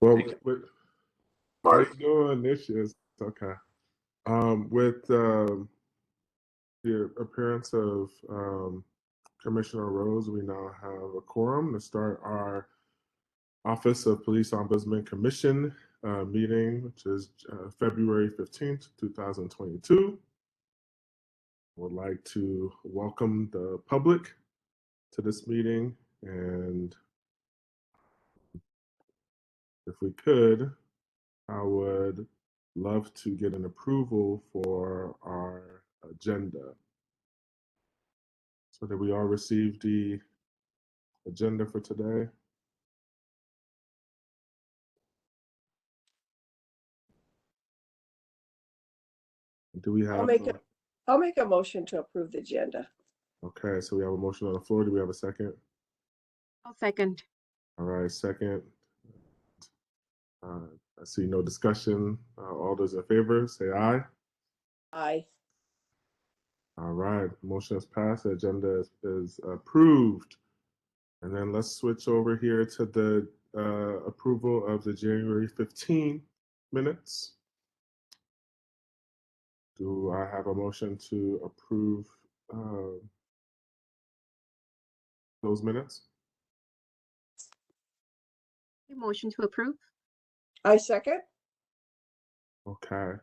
Well, how you doing? This is okay. With the appearance of Commissioner Rose, we now have a quorum to start our Office of Police Ombudsman Commission meeting, which is February 15th, 2022. Would like to welcome the public to this meeting, and if we could, I would love to get an approval for our agenda. So did we all receive the agenda for today? Do we have? I'll make a motion to approve the agenda. Okay, so we have a motion on the floor. Do we have a second? I'll second. All right, second. I see no discussion. All those in favor, say aye. Aye. All right, motion is passed. The agenda is approved. And then let's switch over here to the approval of the January 15 minutes. Do I have a motion to approve those minutes? Motion to approve. I second. Okay.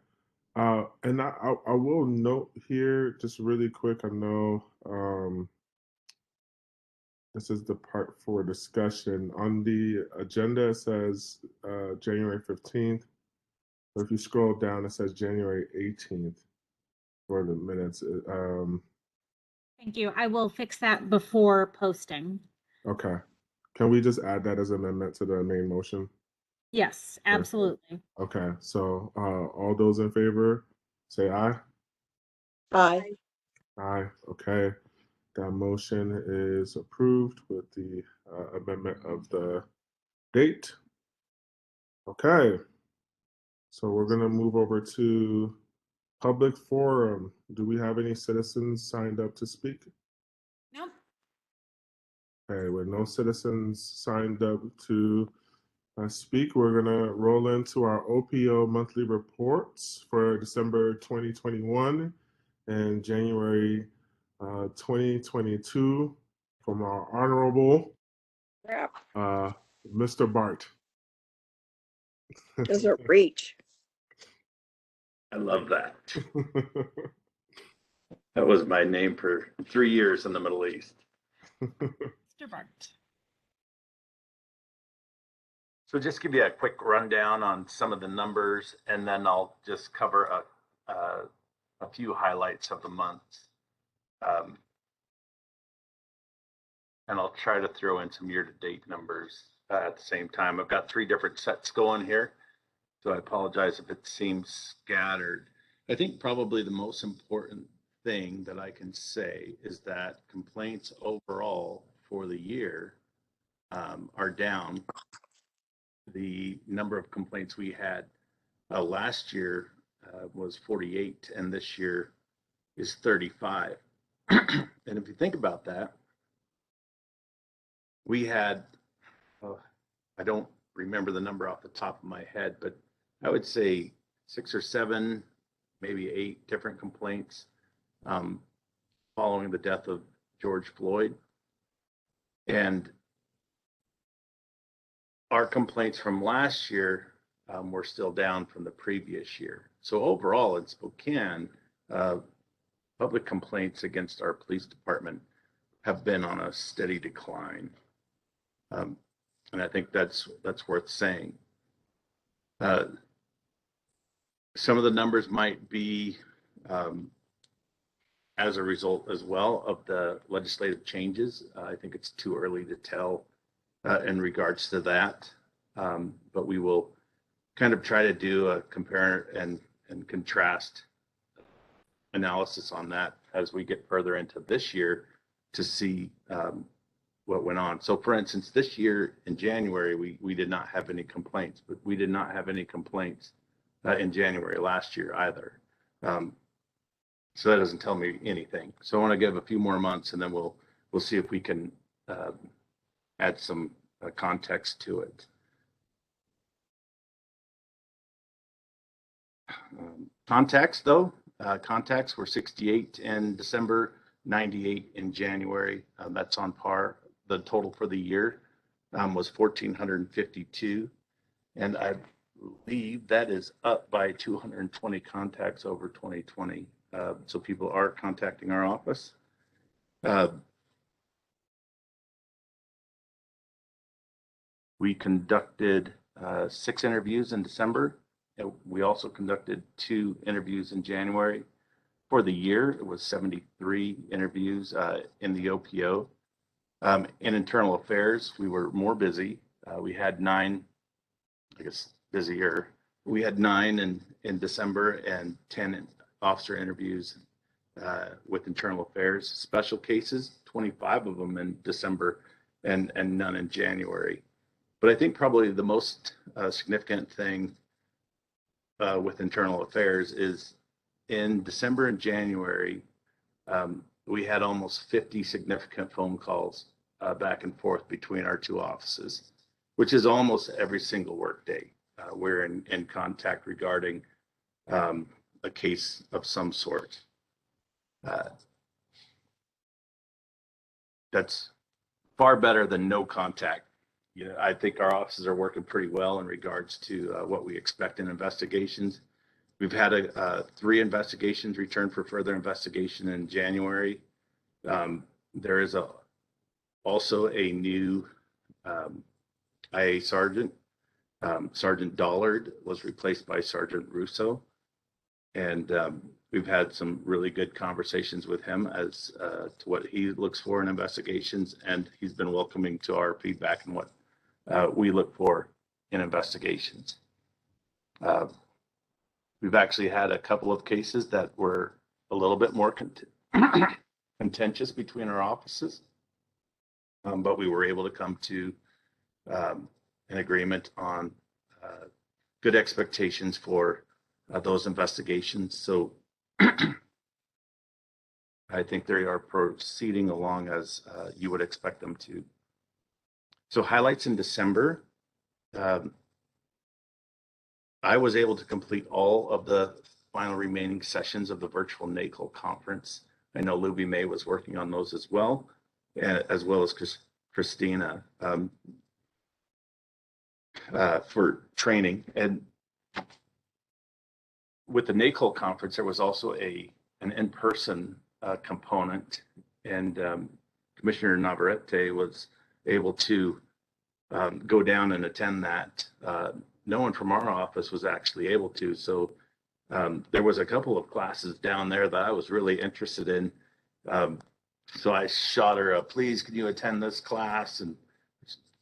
And I will note here just really quick, I know this is the part for discussion. On the agenda, it says January 15th. But if you scroll down, it says January 18th for the minutes. Thank you. I will fix that before posting. Okay. Can we just add that as an amendment to the main motion? Yes, absolutely. Okay. So all those in favor, say aye. Aye. Aye. Okay. That motion is approved with the amendment of the date. Okay. So we're going to move over to public forum. Do we have any citizens signed up to speak? No. Okay, with no citizens signed up to speak, we're going to roll into our OPO monthly reports for December 2021 and January 2022 from our honorable Mr. Bart. Doesn't reach. I love that. That was my name for 3 years in the Middle East. Mr. Bart. So just give you a quick rundown on some of the numbers, and then I'll just cover a few highlights of the months. And I'll try to throw in some year-to-date numbers at the same time. I've got 3 different sets going here, so I apologize if it seems scattered. I think probably the most important thing that I can say is that complaints overall for the year are down. The number of complaints we had last year was 48, and this year is 35. And if you think about that, we had, I don't remember the number off the top of my head, but I would say 6 or 7, maybe 8 different complaints following the death of George Floyd. And our complaints from last year were still down from the previous year. So overall in Spokane, public complaints against our police department have been on a steady decline. And I think that's worth saying. Some of the numbers might be as a result as well of the legislative changes. I think it's too early to tell in regards to that, but we will kind of try to do a compare and contrast analysis on that as we get further into this year to see what went on. So for instance, this year in January, we did not have any complaints, but we did not have any complaints in January last year either. So that doesn't tell me anything. So I want to give a few more months, and then we'll see if we can add some context to it. Contacts though, contacts were 68 in December, 98 in January. That's on par. The total for the year was 1,452. And I believe that is up by 220 contacts over 2020. So people are contacting our office. We conducted 6 interviews in December. We also conducted 2 interviews in January. For the year, it was 73 interviews in the OPO. In internal affairs, we were more busy. We had 9, I guess busier. We had 9 in December and 10 officer interviews with internal affairs. Special cases, 25 of them in December and none in January. But I think probably the most significant thing with internal affairs is in December and January, we had almost 50 significant phone calls back and forth between our 2 offices, which is almost every single workday. We're in contact regarding a case of some sort. That's far better than no contact. I think our offices are working pretty well in regards to what we expect in investigations. We've had 3 investigations returned for further investigation in January. There is also a new IA sergeant. Sergeant Dollard was replaced by Sergeant Russo. And we've had some really good conversations with him as to what he looks for in investigations. And he's been welcoming to our feedback and what we look for in investigations. We've actually had a couple of cases that were a little bit more contentious between our offices, but we were able to come to an agreement on good expectations for those investigations. So I think they are proceeding along as you would expect them to. So highlights in December. I was able to complete all of the final remaining sessions of the virtual NACOL conference. I know Luby May was working on those as well as Christina for training. And with the NACOL conference, there was also an in-person component, and Commissioner Navarrete was able to go down and attend that. No one from our office was actually able to. So there was a couple of classes down there that I was really interested in. So I shot her please, can you attend this class? And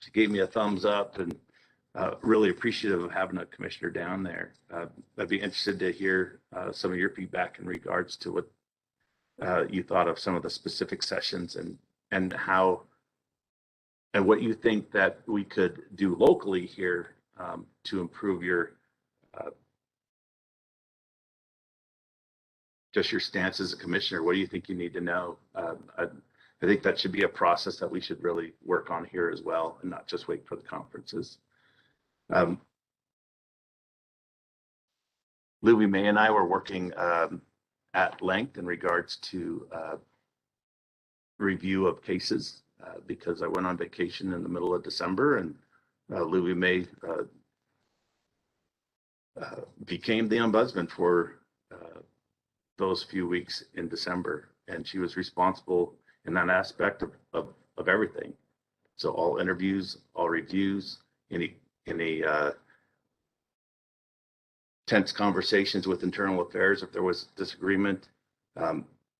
she gave me a thumbs up, and really appreciative of having a commissioner down there. I'd be interested to hear some of your feedback in regards to what you thought of some of the specific sessions and how and what you think that we could do locally here to improve your just your stance as a commissioner. What do you think you need to know? I think that should be a process that we should really work on here as well, and not just wait for the conferences. Luby May and I were working at length in regards to review of cases because I went on vacation in the middle of December, and Luby May became the ombudsman for those few weeks in December, and she was responsible in that aspect of everything. So all interviews, all reviews, any tense conversations with internal affairs, if there was disagreement,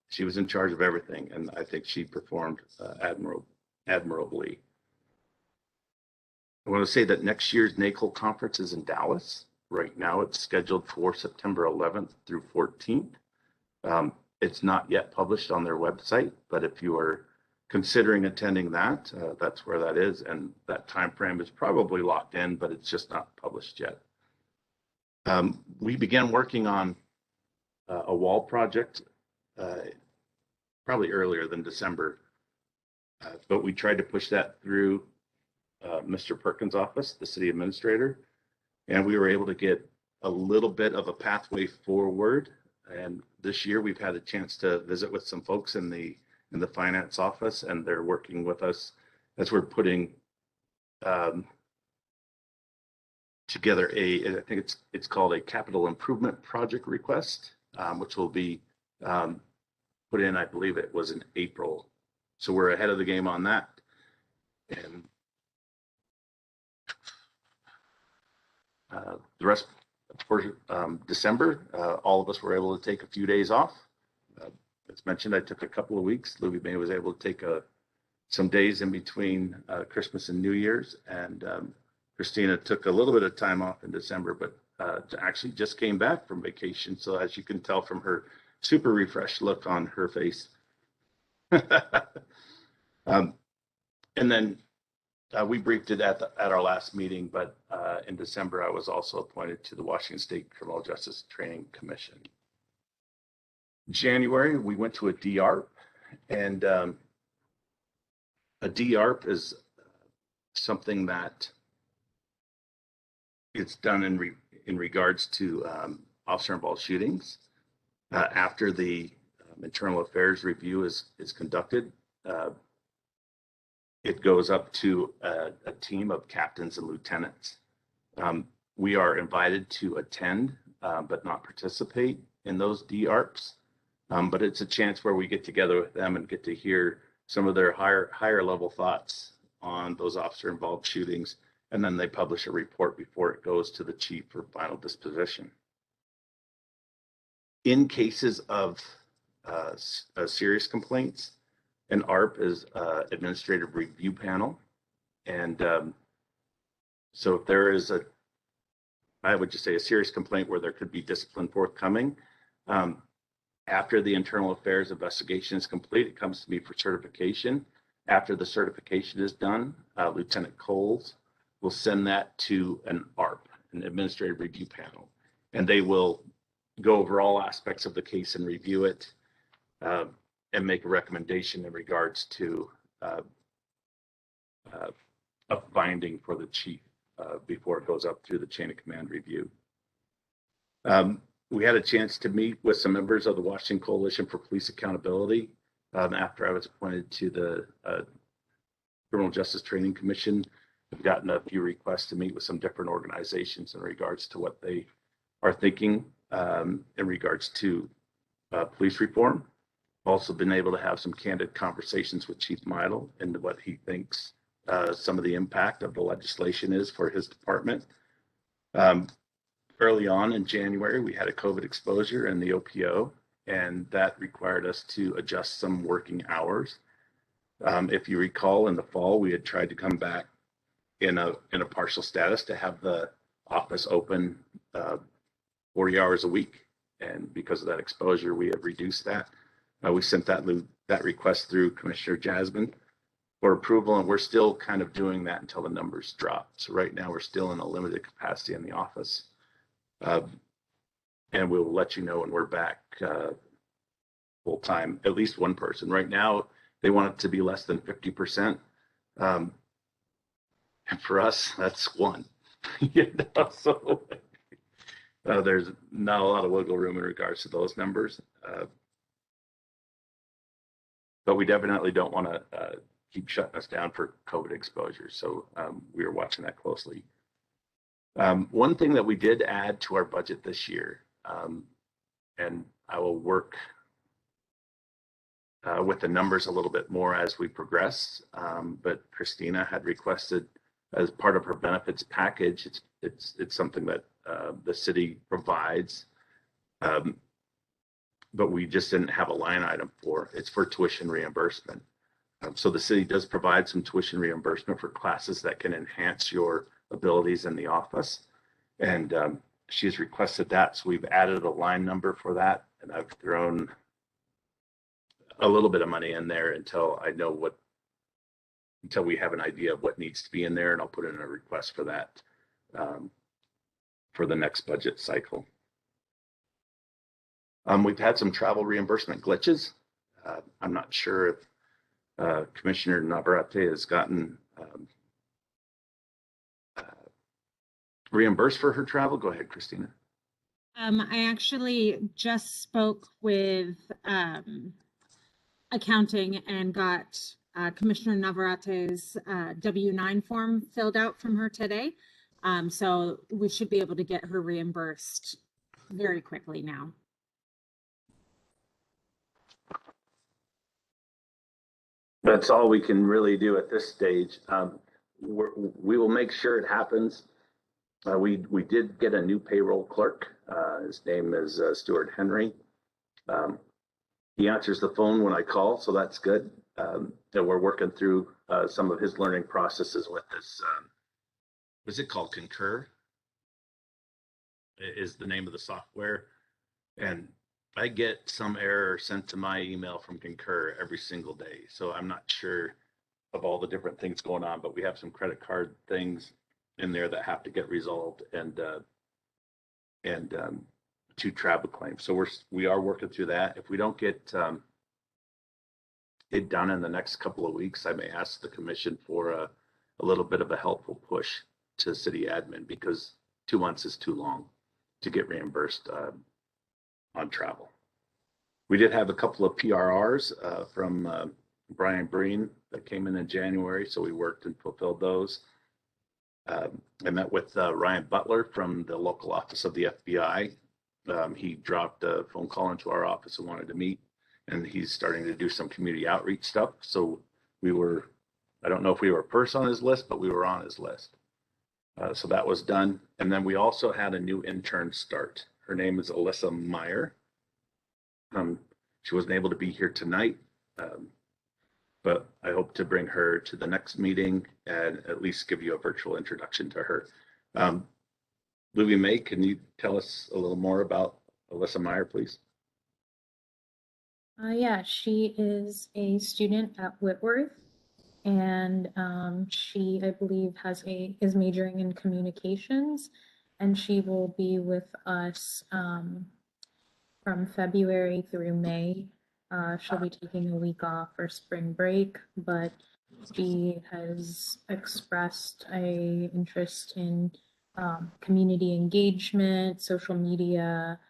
she was in charge of everything, and I think she performed admirably. I want to say that next year's NACOL conference is in Dallas. Right now, it's scheduled for September 11th through 14th. It's not yet published on their website, but if you are considering attending that, that's where that is, and that time frame is probably locked in, but it's just not published yet. We began working on a wall project probably earlier than December, but we tried to push that through Mr. Perkins' office, the city administrator, and we were able to get a little bit of a pathway forward. And this year we've had a chance to visit with some folks in the finance office, and they're working with us as we're putting together I think it's called a capital improvement project request, which will be put in, I believe it was in April. So we're ahead of the game on that. And the rest for December, all of us were able to take a few days off. As mentioned, I took a couple of weeks. Louis May was able to take some days in between Christmas and New Year's, and Christina took a little bit of time off in December, but actually just came back from vacation. So as you can tell from her super refreshed look on her face. And then we briefed it at our last meeting, but in December, I was also appointed to the Washington State Criminal Justice Training Commission. January, we went to a DARP, and a DARP is something that it's done in regards to officer-involved shootings. After the internal affairs review is conducted, it goes up to a team of captains and lieutenants. We are invited to attend, but not participate in those DARPs. But it's a chance where we get together with them and get to hear some of their higher level thoughts on those officer involved shootings. And then they publish a report before it goes to the chief for final disposition. In cases of serious complaints, an ARP is administrative review panel. And so if there is I would just say a serious complaint where there could be discipline forthcoming, after the internal affairs investigation is complete, it comes to me for certification. After the certification is done, Lieutenant Coles will send that to an ARP, an administrative review panel, and they will go over all aspects of the case and review it and make a recommendation in regards to a finding for the chief before it goes up through the chain of command review. We had a chance to meet with some members of the Washington Coalition for Police Accountability after I was appointed to the Criminal Justice Training Commission. I've gotten a few requests to meet with some different organizations in regards to what they are thinking in regards to police reform. Also been able to have some candid conversations with Chief Meidel and what he thinks some of the impact of the legislation is for his department. Early on in January, we had a COVID exposure in the OPO, and that required us to adjust some working hours. If you recall, in the fall, we had tried to come back in a partial status to have the office open 40 hours a week. And because of that exposure, we have reduced that. We sent that request through Commissioner Jasmine for approval, and we're still kind of doing that until the numbers drop. So right now, we're still in a limited capacity in the office. And we'll let you know when we're back full time, at least one person. Right now, they want it to be less than 50%. And for us, that's one. So there's not a lot of wiggle room in regards to those numbers. But we definitely don't want to keep shutting us down for COVID exposure. So we are watching that closely. One thing that we did add to our budget this year, and I will work with the numbers a little bit more as we progress, but Christina had requested as part of her benefits package, it's something that the city provides, but we just didn't have a line item for. It's for tuition reimbursement. So the city does provide some tuition reimbursement for classes that can enhance your abilities in the office, and she's requested that, so we've added a line number for that, and I've thrown a little bit of money in there until we have an idea of what needs to be in there, and I'll put in a request for that for the next budget cycle. We've had some travel reimbursement glitches. I'm not sure if Commissioner Navarrete has gotten reimbursed for her travel. Go ahead, Christina. I actually just spoke with accounting and got Commissioner Navarrete's W-9 form filled out from her today. So we should be able to get her reimbursed very quickly now. That's all we can really do at this stage. We will make sure it happens. We did get a new payroll clerk. His name is Stuart Henry. He answers the phone when I call, so that's good. And we're working through some of his learning processes with this. What's it called? Concur is the name of the software. And I get some error sent to my email from Concur every single day. So I'm not sure of all the different things going on, but we have some credit card things in there that have to get resolved and 2 travel claims. So we are working through that. If we don't get it done in the next couple of weeks, I may ask the commission for a little bit of a helpful push to city admin, because 2 months is too long to get reimbursed on travel. We did have a couple of PRRs from Brian Breen that came in January, so we worked and fulfilled those. I met with Ryan Butler from the local office of the FBI. He dropped a phone call into our office and wanted to meet, and he's starting to do some community outreach stuff. So I don't know if we were first on his list, but we were on his list. So that was done. And then we also had a new intern start. Her name is Alyssa Meyer. She wasn't able to be here tonight, but I hope to bring her to the next meeting and at least give you a virtual introduction to her. Louie May, can you tell us a little more about Alyssa Meyer, please? Yeah, she is a student at Whitworth, and she, I believe, is majoring in communications, and she will be with us from February through May. She'll be taking a week off for spring break, but she has expressed an interest in community engagement, social media,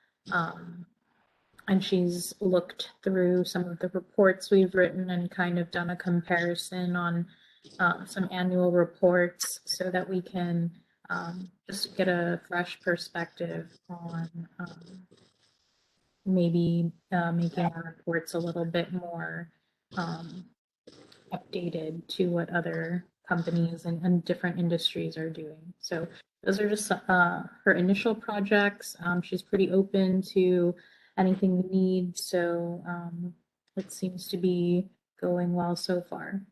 and she's looked through some of the reports we've written and kind of done a comparison on some annual reports so that we can just get a fresh perspective on maybe making our reports a little bit more updated to what other companies and different industries are doing. So those are just her initial projects. She's pretty open to anything we need, so it seems to be going well so far.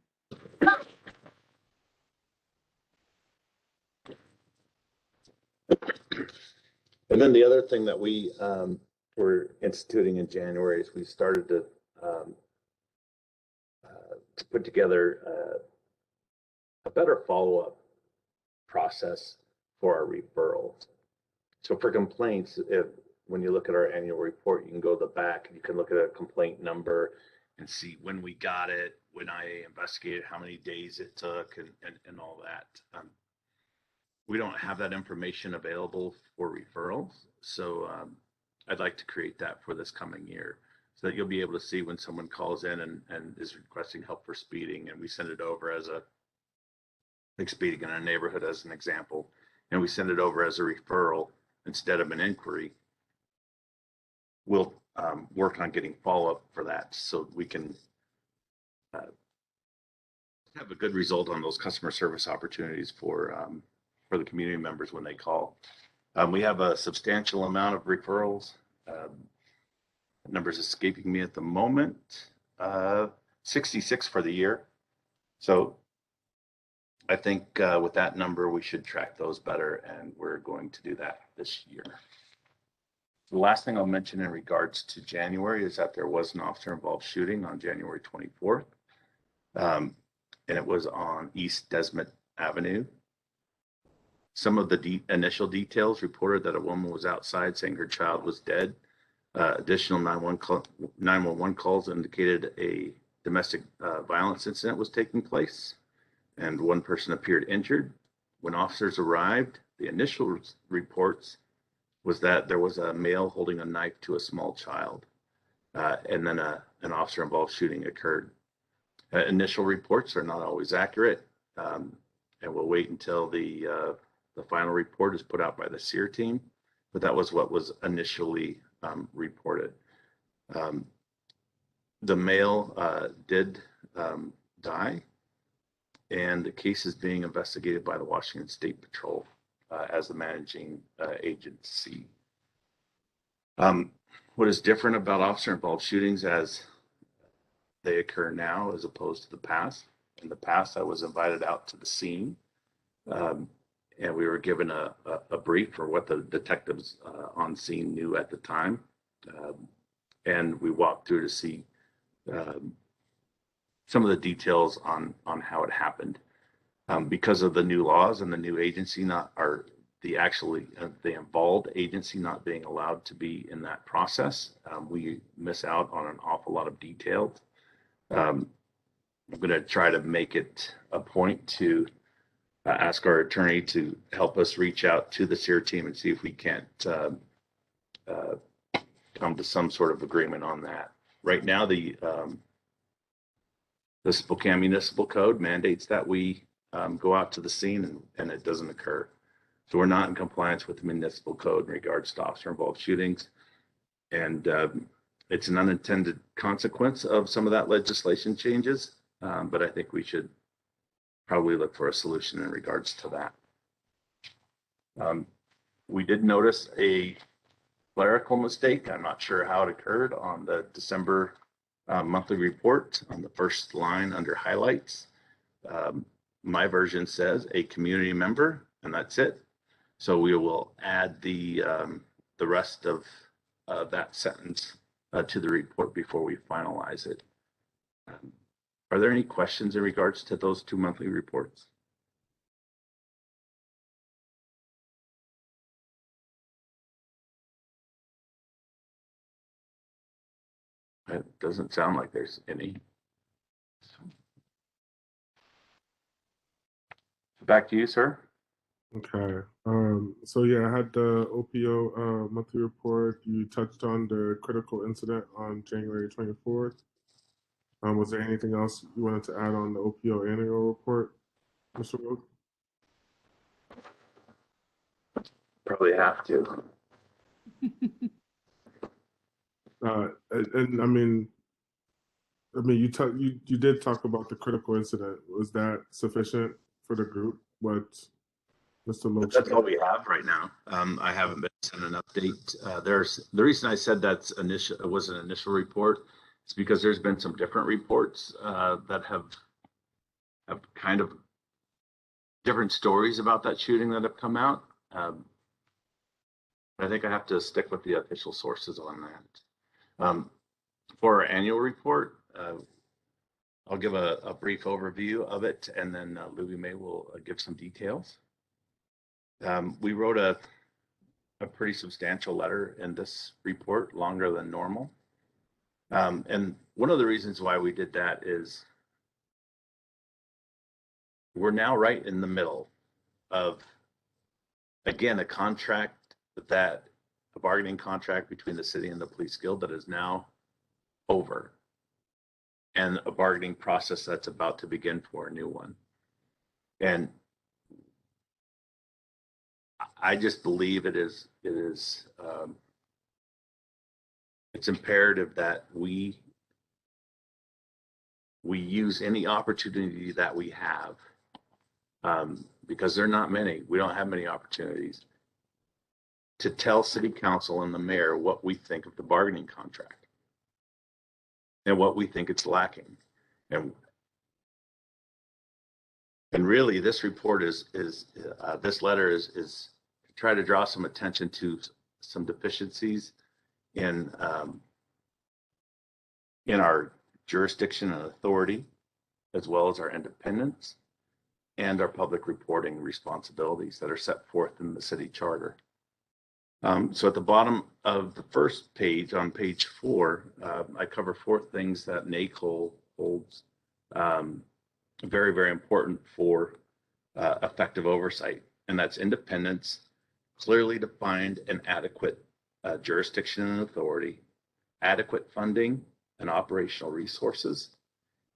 And then the other thing that we were instituting in January is we started to put together a better follow-up process for our referrals. So for complaints, when you look at our annual report, you can go to the back and you can look at a complaint number and see when we got it, when I investigated, how many days it took, and all that. We don't have that information available for referrals, so I'd like to create that for this coming year, so that you'll be able to see when someone calls in and is requesting help for speeding, and we send it over as like speeding in a neighborhood as an example, and we send it over as a referral instead of an inquiry. We'll work on getting follow-up for that so we can have a good result on those customer service opportunities for the community members when they call. We have a substantial amount of referrals. Numbers escaping me at the moment. 66 for the year. So I think with that number, we should track those better, and we're going to do that this year. The last thing I'll mention in regards to January is that there was an officer-involved shooting on January 24th, and it was on East Desmond Avenue. Some of the initial details reported that a woman was outside saying her child was dead. Additional 911 calls indicated a domestic violence incident was taking place, and one person appeared injured. When officers arrived, the initial reports was that there was a male holding a knife to a small child, and then an officer-involved shooting occurred. Initial reports are not always accurate, and we'll wait until the final report is put out by the SEER team, but that was what was initially reported. The male did die, and the case is being investigated by the Washington State Patrol as the managing agency. What is different about officer-involved shootings as they occur now as opposed to the past? In the past, I was invited out to the scene, and we were given a brief for what the detectives on scene knew at the time, and we walked through to see some of the details on how it happened. Because of the new laws and the new agency the involved agency not being allowed to be in that process, we miss out on an awful lot of details. I'm going to try to make it a point to ask our attorney to help us reach out to the SEER team and see if we can't come to some sort of agreement on that. Right now, the Spokane Municipal Code mandates that we go out to the scene, and it doesn't occur. So we're not in compliance with the municipal code in regards to officer-involved shootings. And it's an unintended consequence of some of that legislation changes, but I think we should probably look for a solution in regards to that. We did notice a clerical mistake. I'm not sure how it occurred on the December monthly report on the first line under highlights. My version says a community member, and that's it. So we will add the rest of that sentence to the report before we finalize it. Are there any questions in regards to those two monthly reports? It doesn't sound like there's any. Back to you, sir. Okay. So yeah, I had the OPO monthly report. You touched on the critical incident on January 24th. Was there anything else you wanted to add on the OPO annual report, Mr. Wilk? Probably have to. And I mean, you did talk about the critical incident. Was that sufficient for the group? What Mr. Loach? That's all we have right now. I haven't been sent an update. The reason I said that's initial, it was an initial report, is because there's been some different reports that have kind of different stories about that shooting that have come out. I think I have to stick with the official sources on that. For our annual report, I'll give a brief overview of it, and then Louis May will give some details. We wrote a pretty substantial letter in this report, longer than normal. And one of the reasons why we did that is we're now right in the middle of, again, a bargaining contract between the city and the police guild that is now over, and a bargaining process that's about to begin for a new one. And I just believe it's imperative that we use any opportunity that we have, because there are not many. We don't have many opportunities to tell city council and the mayor what we think of the bargaining contract and what we think it's lacking. And really, this report this letter is to try to draw some attention to some deficiencies in our jurisdiction and authority, as well as our independence and our public reporting responsibilities that are set forth in the city charter. So at the bottom of the first page, on page 4, I cover 4 things that NACOL holds very, very important for effective oversight, and that's independence, clearly defined and adequate jurisdiction and authority, adequate funding and operational resources,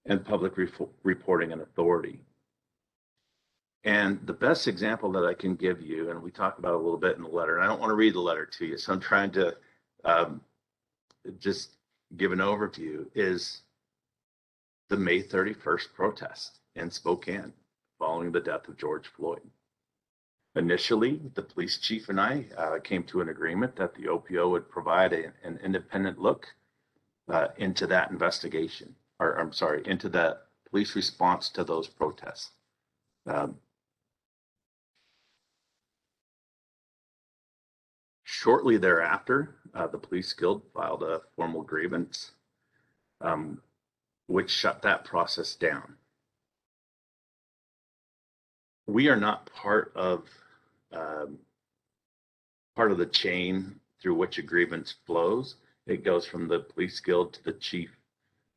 and public reporting and authority. And the best example that I can give you, and we talk about it a little bit in the letter, and I don't want to read the letter to you, so I'm trying to just give an overview, is the May 31st protest in Spokane following the death of George Floyd. Initially, the police chief and I came to an agreement that the OPO would provide an independent look into that investigation, or I'm sorry, into the police response to those protests. Shortly thereafter, the police guild filed a formal grievance, which shut that process down. We are not part of the chain through which a grievance flows. It goes from the police guild to the chief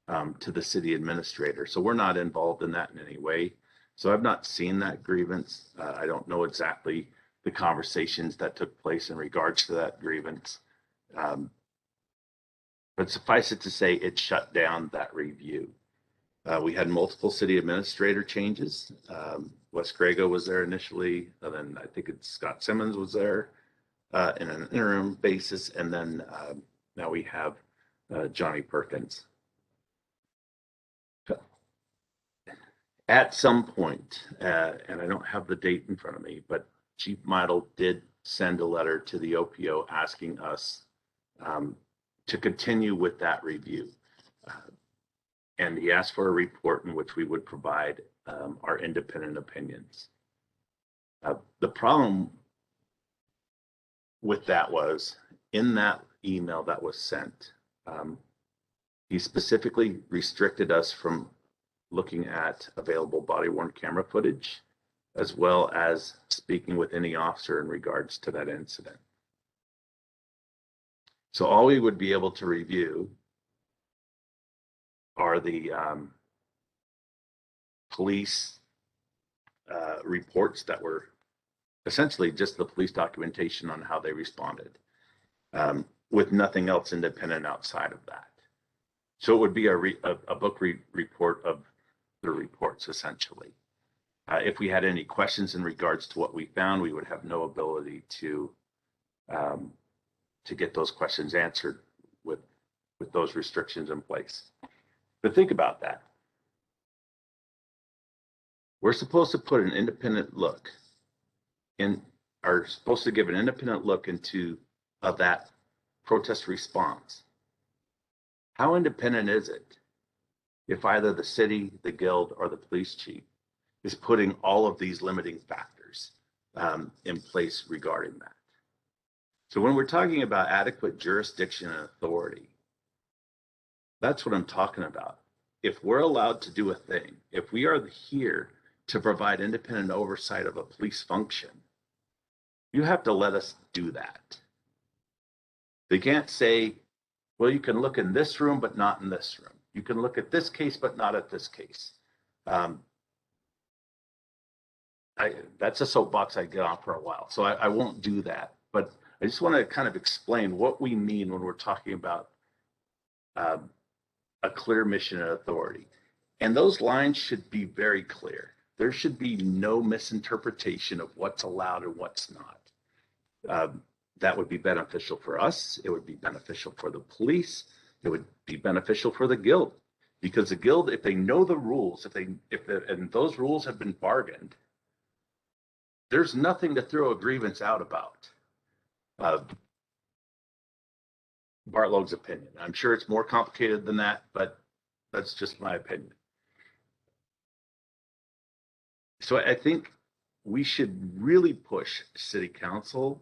to the city administrator. So we're not involved in that in any way. So I've not seen that grievance. I don't know exactly the conversations that took place in regards to that grievance. But suffice it to say, it shut down that review. We had multiple city administrator changes. Wes Grego was there initially, and then I think it's Scott Simmons was there in an interim basis, and then now we have Johnny Perkins. At some point, and I don't have the date in front of me, but Chief Meidel did send a letter to the OPO asking us to continue with that review. And he asked for a report in which we would provide our independent opinions. The problem with that was, in that email that was sent, he specifically restricted us from looking at available body-worn camera footage, as well as speaking with any officer in regards to that incident. So all we would be able to review are the police reports that were essentially just the police documentation on how they responded, with nothing else independent outside of that. So it would be a book report of the reports, essentially. If we had any questions in regards to what we found, we would have no ability to get those questions answered with those restrictions in place. But think about that. We're supposed to put an independent look are supposed to give an independent look into that protest response. How independent is it if either the city, the guild, or the police chief is putting all of these limiting factors in place regarding that? So when we're talking about adequate jurisdiction and authority, that's what I'm talking about. If we're allowed to do a thing, if we are here to provide independent oversight of a police function, you have to let us do that. They can't say, well, you can look in this room, but not in this room. You can look at this case, but not at this case. That's a soapbox I get on for a while, so I won't do that. But I just want to kind of explain what we mean when we're talking about a clear mission and authority. And those lines should be very clear. There should be no misinterpretation of what's allowed and what's not. That would be beneficial for us. It would be beneficial for the police. It would be beneficial for the guild, because the guild, if they know the rules, and those rules have been bargained, there's nothing to throw a grievance out about. Bartlog's opinion. I'm sure it's more complicated than that, but that's just my opinion. So I think we should really push city council.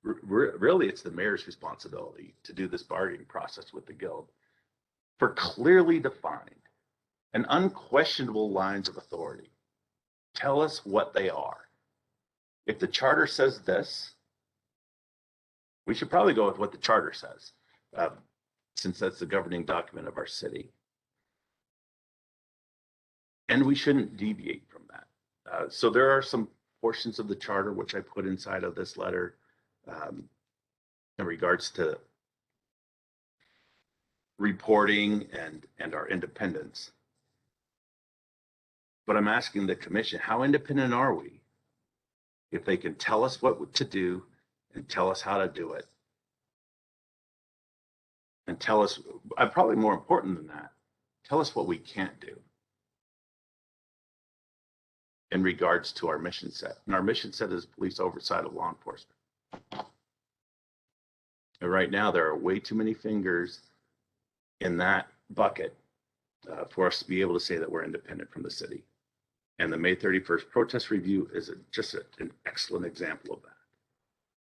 Really, it's the mayor's responsibility to do this bargaining process with the guild for clearly defined and unquestionable lines of authority. Tell us what they are. If the charter says this, we should probably go with what the charter says, since that's the governing document of our city. And we shouldn't deviate from that. So there are some portions of the charter, which I put inside of this letter, in regards to reporting and our independence. But I'm asking the commission, how independent are we? If they can tell us what to do and tell us how to do it. And tell us, probably more important than that, tell us what we can't do in regards to our mission set. And our mission set is police oversight of law enforcement. And right now, there are way too many fingers in that bucket for us to be able to say that we're independent from the city. And the May 31st protest review is just an excellent example of that,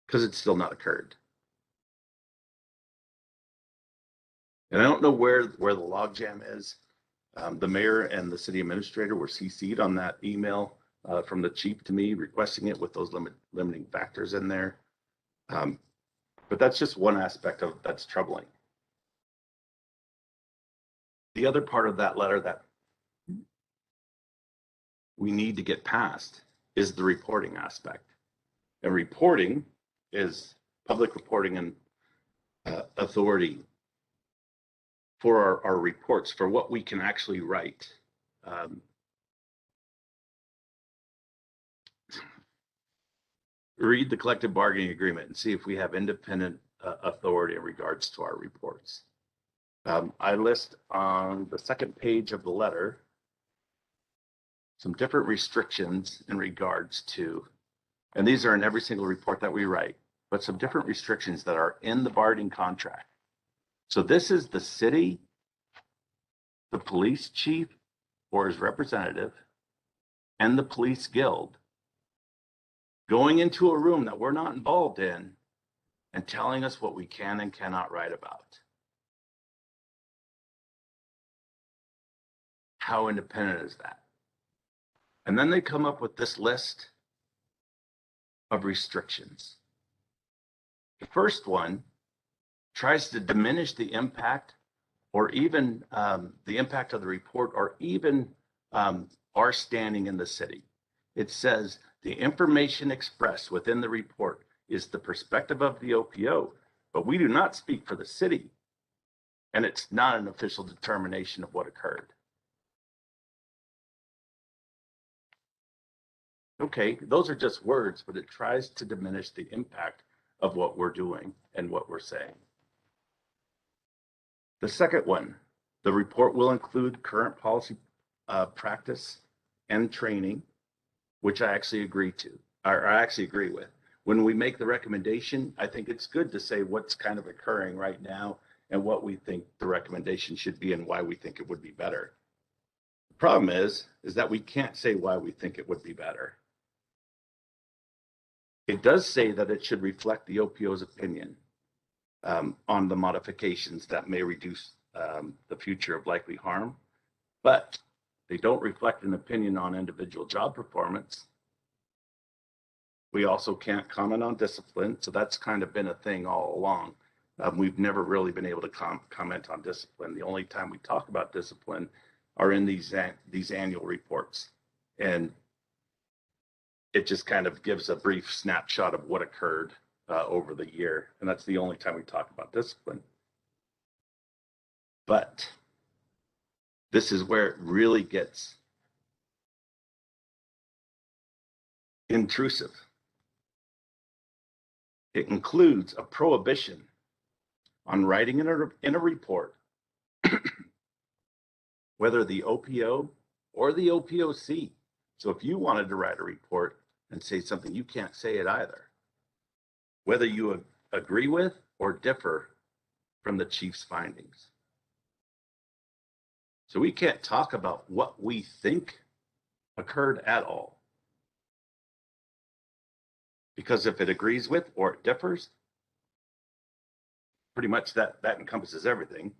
because it's still not occurred. And I don't know where the logjam is. The mayor and the city administrator were CC'd on that email from the chief to me, requesting it with those limiting factors in there. But that's just one aspect of that's troubling. The other part of that letter that we need to get past is the reporting aspect. And reporting is public reporting and authority for our reports, for what we can actually write. Read the collective bargaining agreement and see if we have independent authority in regards to our reports. I list on the second page of the letter some different restrictions in regards to, and these are in every single report that we write, but some different restrictions that are in the bargaining contract. So this is the city, the police chief or his representative, and the police guild going into a room that we're not involved in and telling us what we can and cannot write about. How independent is that? And then they come up with this list of restrictions. The first one tries to diminish the impact or even the impact of the report or even our standing in the city. It says the information expressed within the report is the perspective of the OPO, but we do not speak for the city, and it's not an official determination of what occurred. Okay, those are just words, but it tries to diminish the impact of what we're doing and what we're saying. The second one, the report will include current policy practice and training, which I actually agree to, or I actually agree with. When we make the recommendation, I think it's good to say what's kind of occurring right now and what we think the recommendation should be and why we think it would be better. The problem is that we can't say why we think it would be better. It does say that it should reflect the OPO's opinion on the modifications that may reduce the future of likely harm, but they don't reflect an opinion on individual job performance. We also can't comment on discipline, so that's kind of been a thing all along. We've never really been able to comment on discipline. The only time we talk about discipline are in these annual reports, and it just kind of gives a brief snapshot of what occurred over the year, and that's the only time we talk about discipline. But this is where it really gets intrusive. It includes a prohibition on writing in a report whether the OPO or the OPOC. So if you wanted to write a report and say something, you can't say it either, whether you agree with or differ from the chief's findings. So we can't talk about what we think occurred at all. Because if it agrees with or it differs, pretty much that encompasses everything.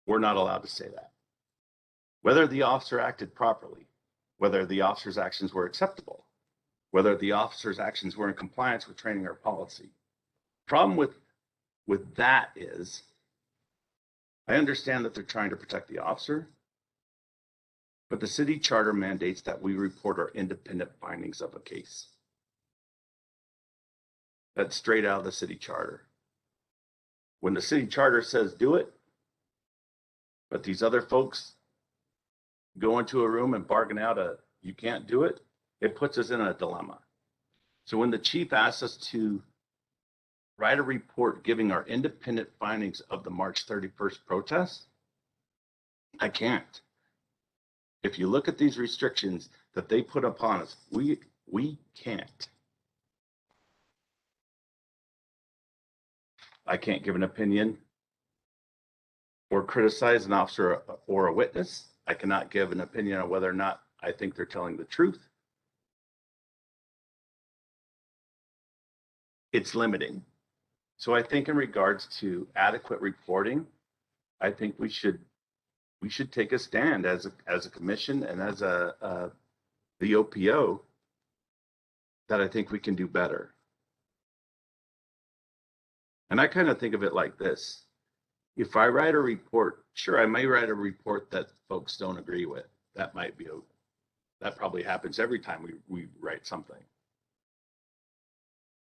We're not allowed to say that. Whether the officer acted properly, whether the officer's actions were acceptable, whether the officer's actions were in compliance with training or policy. Problem with that is, I understand that they're trying to protect the officer, But the city charter mandates that we report our independent findings of a case. That's straight out of the city charter. When the city charter says do it, but these other folks go into a room and bargain out you can't do it, it puts us in a dilemma. So when the chief asks us to write a report giving our independent findings of the March 31st protest, I can't. If you look at these restrictions that they put upon us, we can't. I can't give an opinion or criticize an officer or a witness. I cannot give an opinion on whether or not I think they're telling the truth. It's limiting. So I think in regards to adequate reporting, I think we should take a stand as a commission and as the OPO that I think we can do better. And I kind of think of it like this. If I write a report, sure, I may write a report that folks don't agree with. That probably happens every time we write something.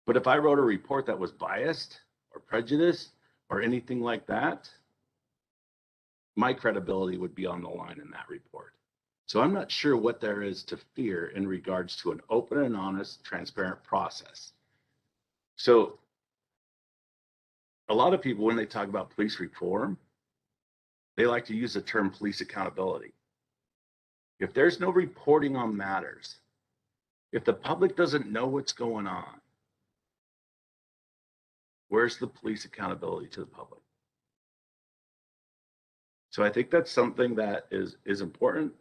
But if I wrote a report that was biased or prejudiced or anything like that, my credibility would be on the line in that report. So I'm not sure what there is to fear in regards to an open and honest, transparent process. So a lot of people, when they talk about police reform, they like to use the term police accountability. If there's no reporting on matters, if the public doesn't know what's going on, where's the police accountability to the public? So I think that's something that is important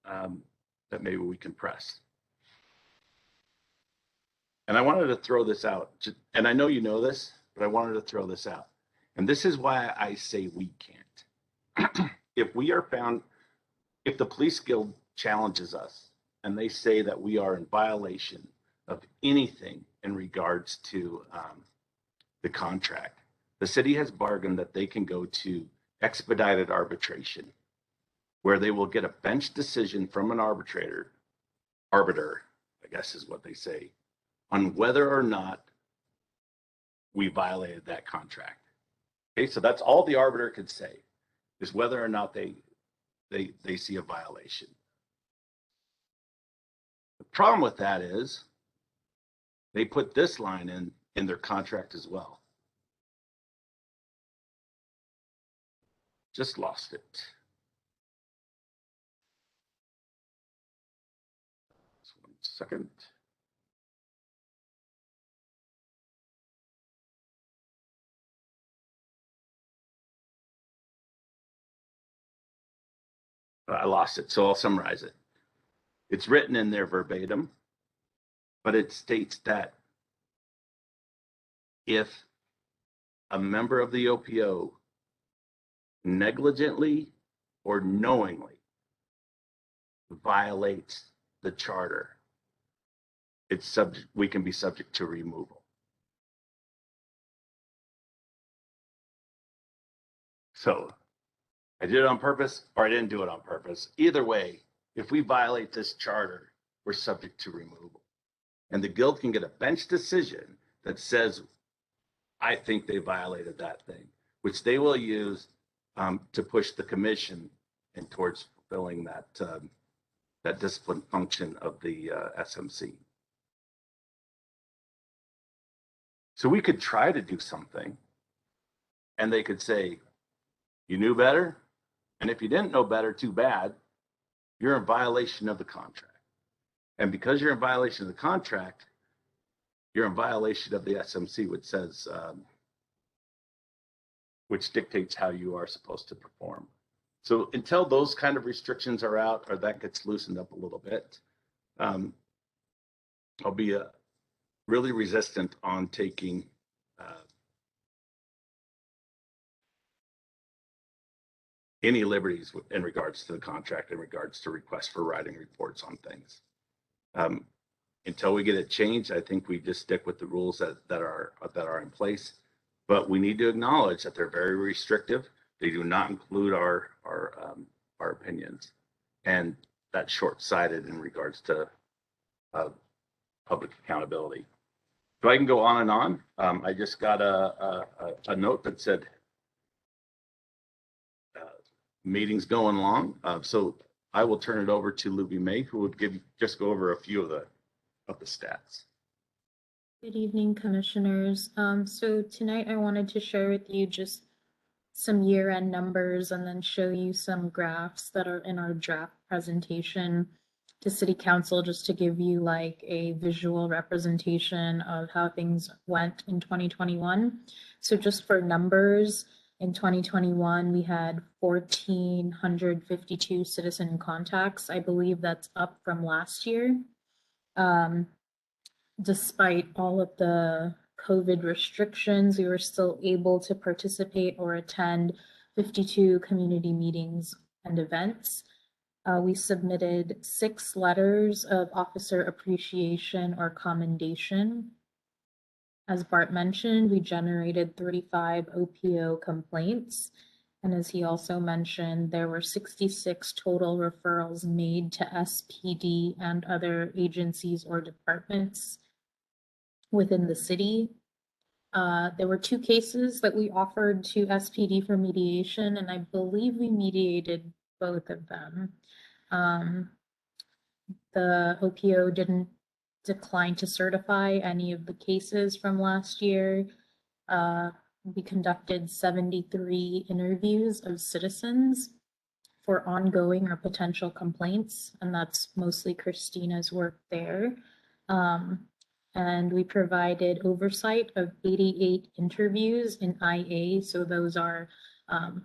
that maybe we can press. And I wanted to throw this out, and I know you know this, but I wanted to throw this out. And this is why I say we can't. If the police guild challenges us and they say that we are in violation of anything in regards to the contract, the city has bargained that they can go to expedited arbitration, where they will get a bench decision from an arbiter, I guess is what they say, on whether or not we violated that contract. Okay, so that's all the arbiter could say, is whether or not they see a violation. The problem with that is they put this line in their contract as well. Just lost it. Just 1 second. I lost it, so I'll summarize it. It's written in there verbatim, but it states that if a member of the OPO negligently or knowingly violates the charter, we can be subject to removal. So I did it on purpose or I didn't do it on purpose. Either way, if we violate this charter, we're subject to removal. And the guild can get a bench decision that says, I think they violated that thing, which they will use to push the commission and towards fulfilling that discipline function of the SMC. So we could try to do something and they could say, you knew better? And if you didn't know better, too bad. You're in violation of the contract. And because you're in violation of the contract, you're in violation of the SMC, which says, which dictates how you are supposed to perform. So until those kind of restrictions are out or that gets loosened up a little bit, I'll be really resistant on taking any liberties in regards to the contract, in regards to requests for writing reports on things. Until we get it changed, I think we just stick with the rules that are in place. But we need to acknowledge that they're very restrictive. They do not include our opinions. And that short-sighted in regards to public accountability. So I can go on and on. I just got a note that said meeting's going long. So I will turn it over to Luby May, who would just go over a few of the stats. Good evening, commissioners. So tonight I wanted to share with you just some year-end numbers and then show you some graphs that are in our draft presentation to City Council, just to give you like a visual representation of how things went in 2021. So just for numbers, in 2021, we had 1,452 citizen contacts. I believe that's up from last year. Despite all of the COVID restrictions, we were still able to participate or attend 52 community meetings and events. We submitted 6 letters of officer appreciation or commendation. As Bart mentioned, we generated 35 OPO complaints. And as he also mentioned, there were 66 total referrals made to SPD and other agencies or departments within the city. There were 2 cases that we offered to SPD for mediation, and I believe we mediated both of them. The OPO didn't decline to certify any of the cases from last year. We conducted 73 interviews of citizens for ongoing or potential complaints, and that's mostly Christina's work there. And we provided oversight of 88 interviews in IA, so those are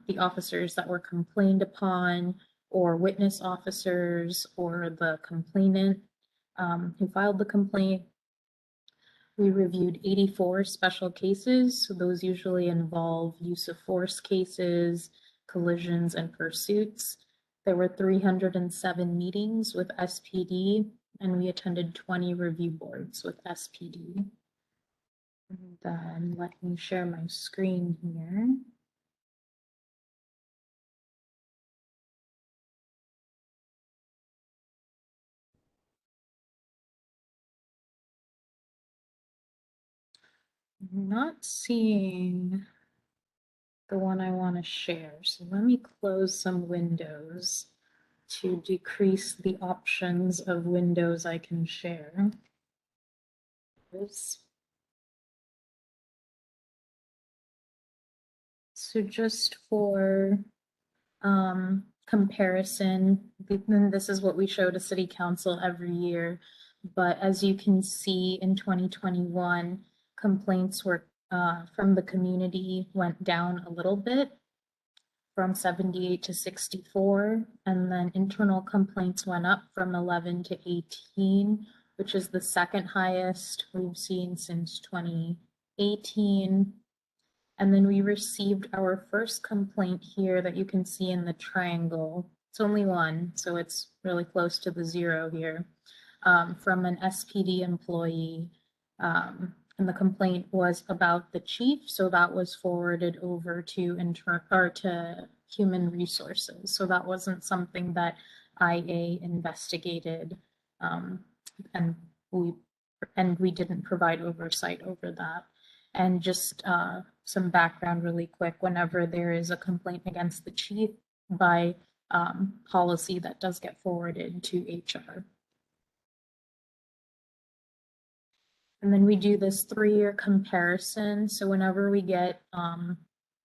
the officers that were complained upon, or witness officers, or the complainant who filed the complaint. We reviewed 84 special cases, so those usually involve use of force cases, collisions, and pursuits. There were 307 meetings with SPD, and we attended 20 review boards with SPD. And then let me share my screen here. I'm not seeing the one I want to share, so let me close some windows to decrease the options of windows I can share. So just for comparison, and this is what we show to City Council every year, but as you can see in 2021, complaints were from the community went down a little bit from 78 to 64, and then internal complaints went up from 11 to 18, which is the second highest we've seen since 2018. And then we received our first complaint here that you can see in the triangle. It's only one, so it's really close to the 0 here, from an SPD employee. And the complaint was about the chief, so that was forwarded over to to human resources. So that wasn't something that IA investigated, and we didn't provide oversight over that. And just some background really quick, whenever there is a complaint against the chief, by policy, that does get forwarded to HR. And then we do this 3-year comparison. So whenever we get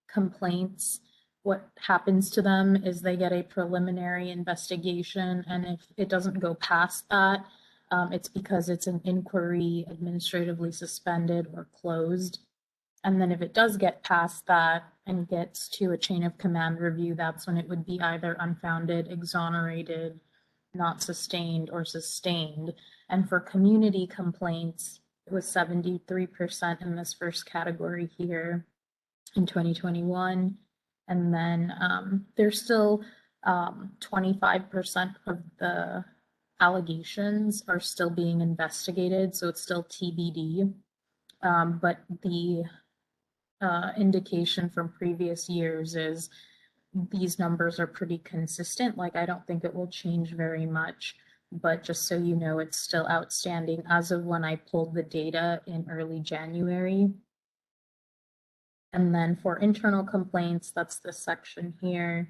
complaints, what happens to them is they get a preliminary investigation. And if it doesn't go past that, it's because it's an inquiry, administratively suspended or closed. And then if it does get past that and gets to a chain of command review, that's when it would be either unfounded, exonerated, not sustained, or sustained. And for community complaints, it was 73% in this first category here in 2021. And then there's still 25% of the allegations are still being investigated, so it's still TBD. But the indication from previous years is these numbers are pretty consistent. Like, I don't think it will change very much, but just so you know, it's still outstanding as of when I pulled the data in early January. And then for internal complaints, that's this section here,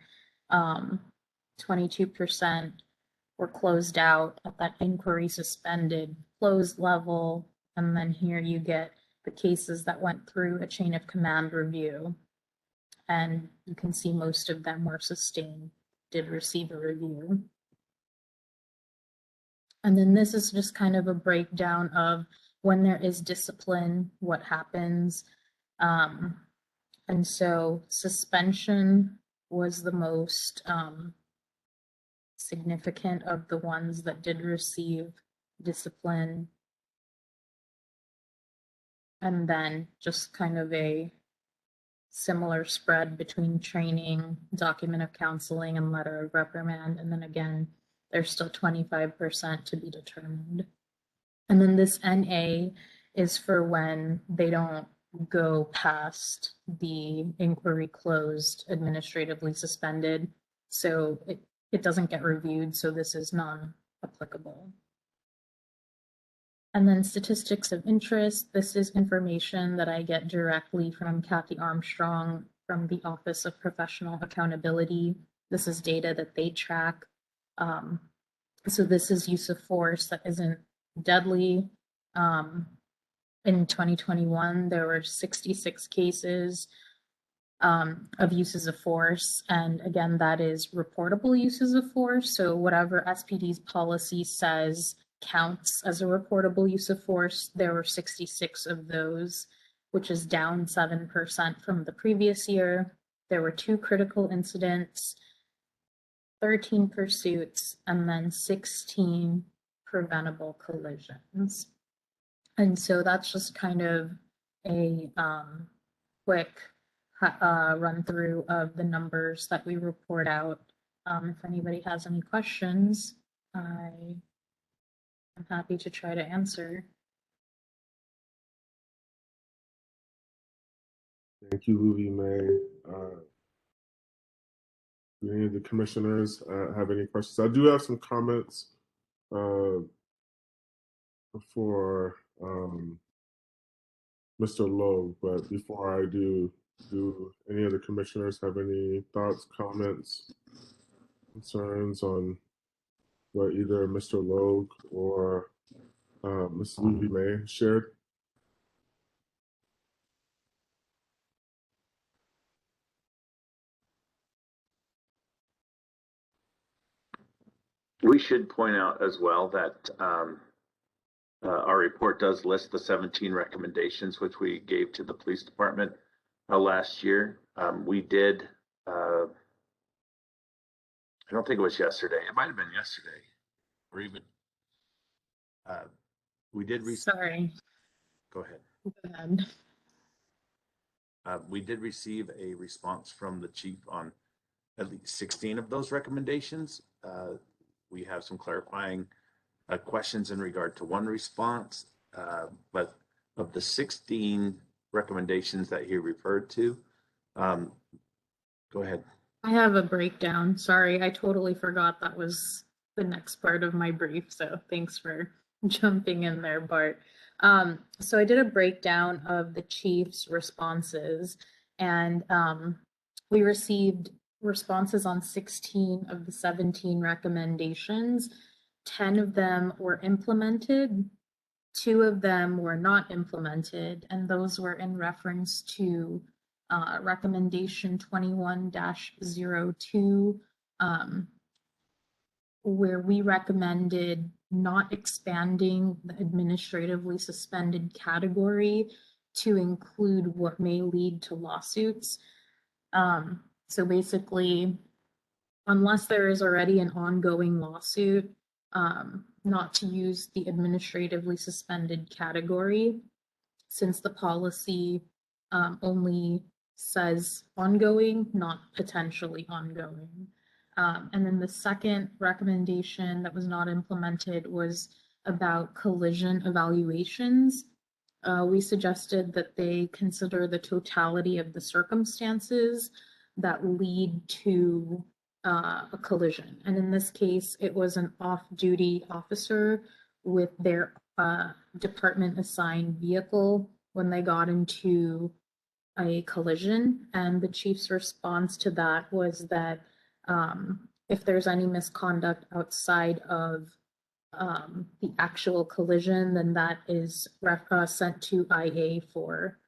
22% were closed out at that inquiry suspended closed level. And then here you get the cases that went through a chain of command review. And you can see most of them were sustained, did receive a review. And then this is just kind of a breakdown of when there is discipline, what happens. And so suspension was the most significant of the ones that did receive discipline. And then just kind of a similar spread between training, document of counseling, and letter of reprimand. And then again, there's still 25% to be determined. And then this NA is for when they don't go past the inquiry closed, administratively suspended. So it doesn't get reviewed, so this is non-applicable. And then statistics of interest. This is information that I get directly from Kathy Armstrong from the Office of Professional Accountability. This is data that they track. So this is use of force that isn't deadly. In 2021, there were 66 cases of uses of force. And again, that is reportable uses of force. So whatever SPD's policy says counts as a reportable use of force, there were 66 of those, which is down 7% from the previous year. There were 2 critical incidents, 13 pursuits, and then 16 preventable collisions. And so that's just kind of a quick run through of the numbers that we report out. If anybody has any questions, I'm happy to try to answer. Thank you, Louie May. Do any of the commissioners have any questions? I do have some comments for Mr. Lowe, but before I do any of the commissioners have any thoughts, comments, concerns on what either Mr. Lowe or Ms. Louie May shared? We should point out as well that our report does list the 17 recommendations which we gave to the police department last year. We did, I don't think it was yesterday. It might have been yesterday, or even we did. Sorry. Go ahead. Go ahead. We did receive a response from the chief on at least 16 of those recommendations. We have some clarifying questions in regard to one response, but of the 16 recommendations that he referred to, go ahead. I have a breakdown. Sorry, I totally forgot that was the next part of my brief, so thanks for jumping in there, Bart. So I did a breakdown of the chief's responses, and we received responses on 16 of the 17 recommendations. 10 of them were implemented, 2 of them were not implemented, and those were in reference to recommendation 21-02, where we recommended not expanding the administratively suspended category to include what may lead to lawsuits. So basically, unless there is already an ongoing lawsuit, not to use the administratively suspended category, since the policy only says ongoing, not potentially ongoing. And then the second recommendation that was not implemented was about collision evaluations. We suggested that they consider the totality of the circumstances that lead to a collision. And in this case, it was an off-duty officer with their department assigned vehicle when they got into a collision. And the chief's response to that was that if there's any misconduct outside of the actual collision, then that is sent to IA for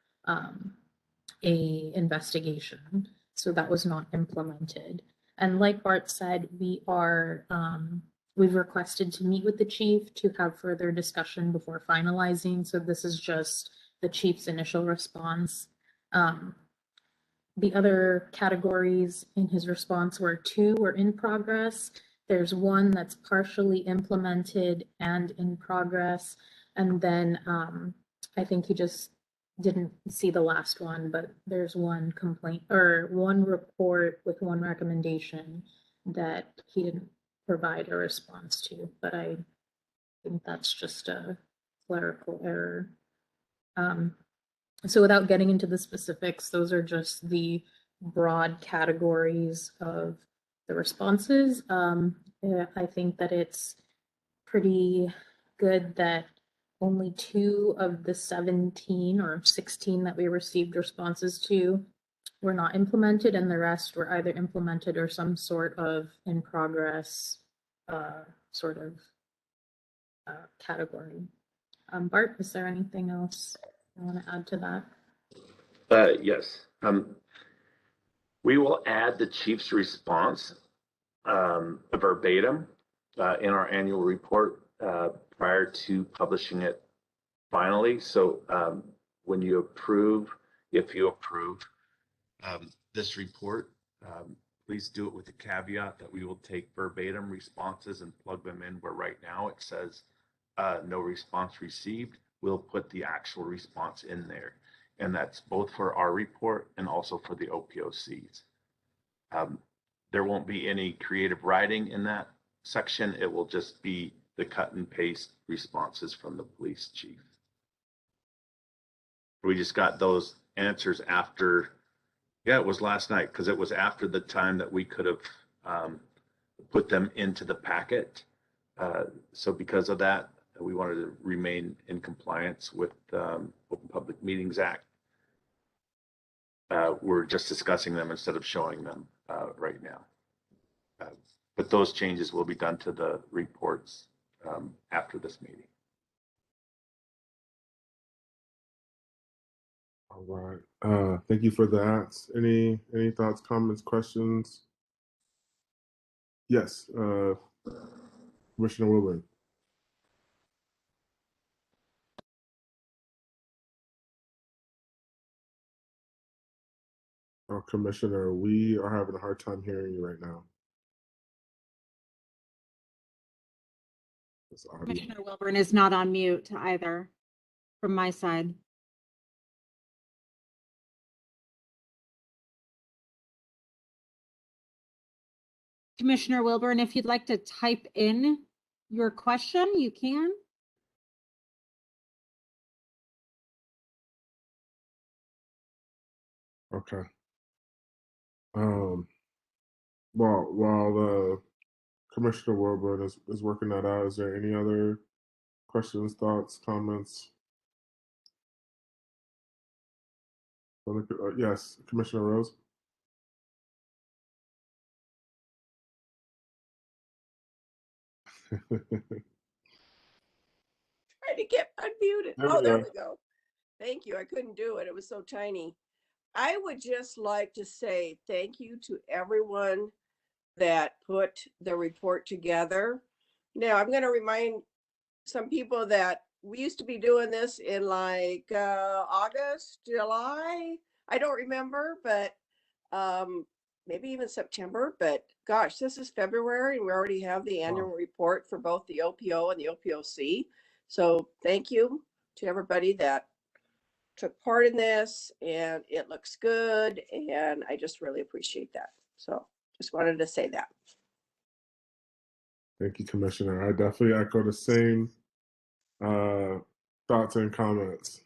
a investigation. So that was not implemented. And like Bart said, we've requested to meet with the chief to have further discussion before finalizing. So this is just the chief's initial response. The other categories in his response were 2 were in progress. There's 1 that's partially implemented and in progress. And then I think he just didn't see the last one, but there's 1 complaint or 1 report with 1 recommendation that he didn't provide a response to, but I think that's just a clerical error. So without getting into the specifics, those are just the broad categories of the responses. I think that it's pretty good that only 2 of the 17 or 16 that we received responses to were not implemented, and the rest were either implemented or some sort of in progress category. Bart, is there anything else you want to add to that? Yes. We will add the chief's response verbatim in our annual report prior to publishing it finally. So when you approve, if you approve this report, please do it with the caveat that we will take verbatim responses and plug them in where right now it says no response received. We'll put the actual response in there. And that's both for our report and also for the OPOCs. There won't be any creative writing in that section. It will just be the cut and paste responses from the police chief. We just got those answers after, yeah, it was last night, because it was after the time that we could have put them into the packet. So because of that, we wanted to remain in compliance with Open Public Meetings Act. We're just discussing them instead of showing them right now. But those changes will be done to the reports after this meeting. All right. Thank you for that. Any thoughts, comments, questions? Yes, Commissioner Wilburn. Oh, Commissioner, we are having a hard time hearing you right now. Commissioner Wilburn is not on mute either from my side. Commissioner Wilburn, if you'd like to type in your question, you can. Okay. While Commissioner Wilburn is working that out, is there any other questions, thoughts, comments? Yes, Commissioner Rose. Trying to get unmuted. There we Oh, there go. we go. Thank you. I couldn't do it. It was so tiny. I would just like to say thank you to everyone that put the report together. Now, I'm going to remind some people that we used to be doing this in like August, July. I don't remember, but maybe even September. But gosh, this is February and we already have the annual report for both the OPO and the OPOC. So thank you to everybody that took part in this, and it looks good, and I just really appreciate that. So just wanted to say that. Thank you, Commissioner. I definitely echo the same thoughts and comments.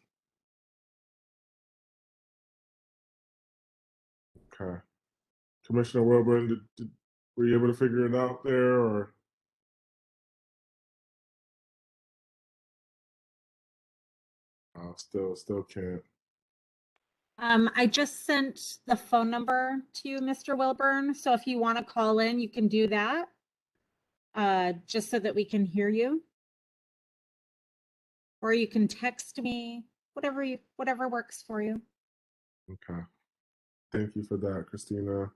Okay. Commissioner Wilburn, were you able to figure it out there, or? Still can't. I just sent the phone number to you, Mr. Wilburn. So if you want to call in, you can do that. Just so that we can hear you. Or you can text me, whatever works for you. Okay. Thank you for that, Christina.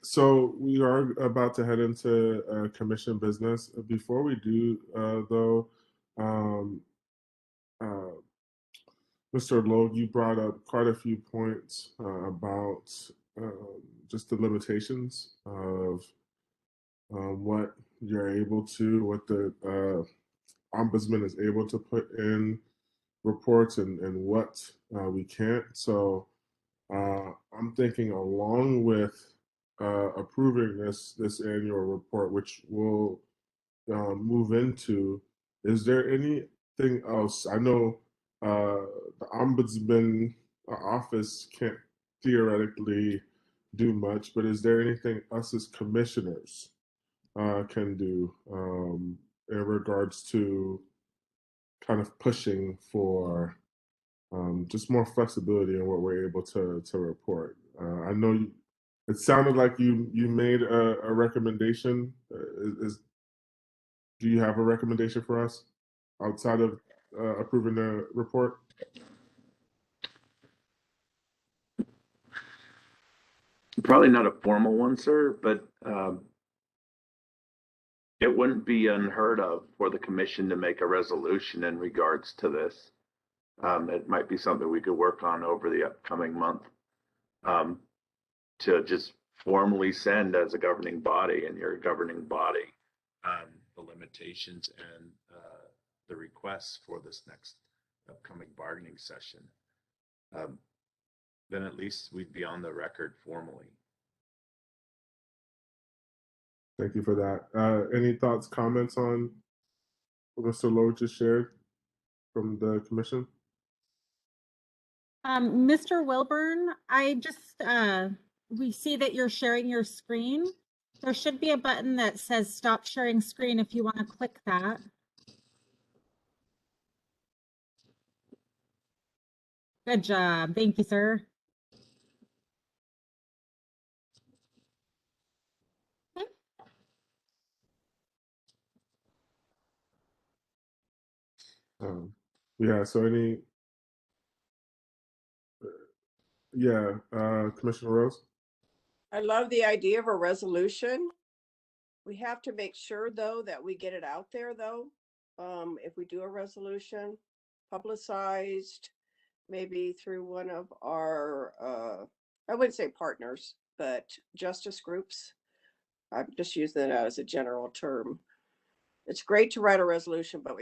So we are about to head into commission business. Before we do, though, Mr. Logue, you brought up quite a few points about just the limitations of what you're able to, what the ombudsman is able to put in reports and what we can't. So I'm thinking, along with approving this annual report, which we'll move into, is there anything else? I know the ombudsman office can't theoretically do much, but is there anything us as commissioners can do in regards to kind of pushing for just more flexibility in what we're able to report? I know it sounded like you made a recommendation. Do you have a recommendation for us outside of approving the report? Probably not a formal one, sir, but it wouldn't be unheard of for the commission to make a resolution in regards to this. It might be something we could work on over the upcoming month to just formally send as a governing body and your governing body the limitations and the requests for this next upcoming bargaining session. Then at least we'd be on the record formally. Thank you for that. Any thoughts, comments on what Mr. Lowe just shared from the commission? Mr. Wilburn, I just, we see that you're sharing your screen. There should be a button that says stop sharing screen if you want to click that. Good job. Thank you, sir. Yeah, so Commissioner Rose? I love the idea of a resolution. We have to make sure, though, that we get it out there, though. If we do a resolution, publicized, maybe through one of our, I wouldn't say partners, but justice groups. I'm just using that as a general term. It's great to write a resolution, but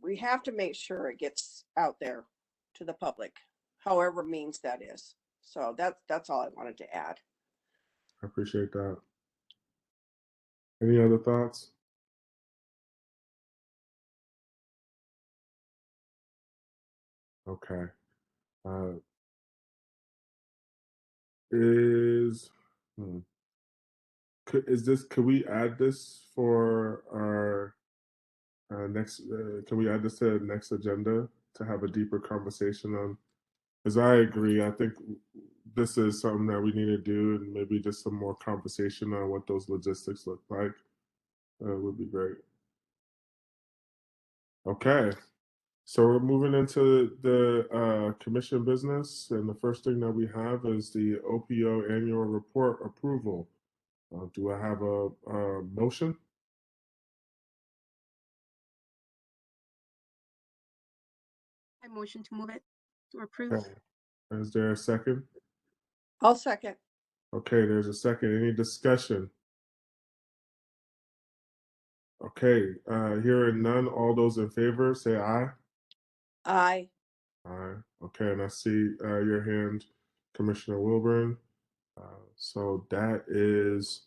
we have to make sure it gets out there to the public, however means that is. So that's all I wanted to add. I appreciate that. Any other thoughts? Okay. Could we add this for our next, can we add this to the next agenda to have a deeper conversation on? Because I agree, I think this is something that we need to do, and maybe just some more conversation on what those logistics look like would be great. Okay, so we're moving into the commission business, and the first thing that we have is the OPO annual report approval. Do I have a motion? I motion to move it to approve. Okay. Is there a second? I'll second. Okay, there's a second. Any discussion? Okay, hearing none, all those in favor say aye. Aye. Aye. Okay, and I see your hand, Commissioner Wilburn. So that is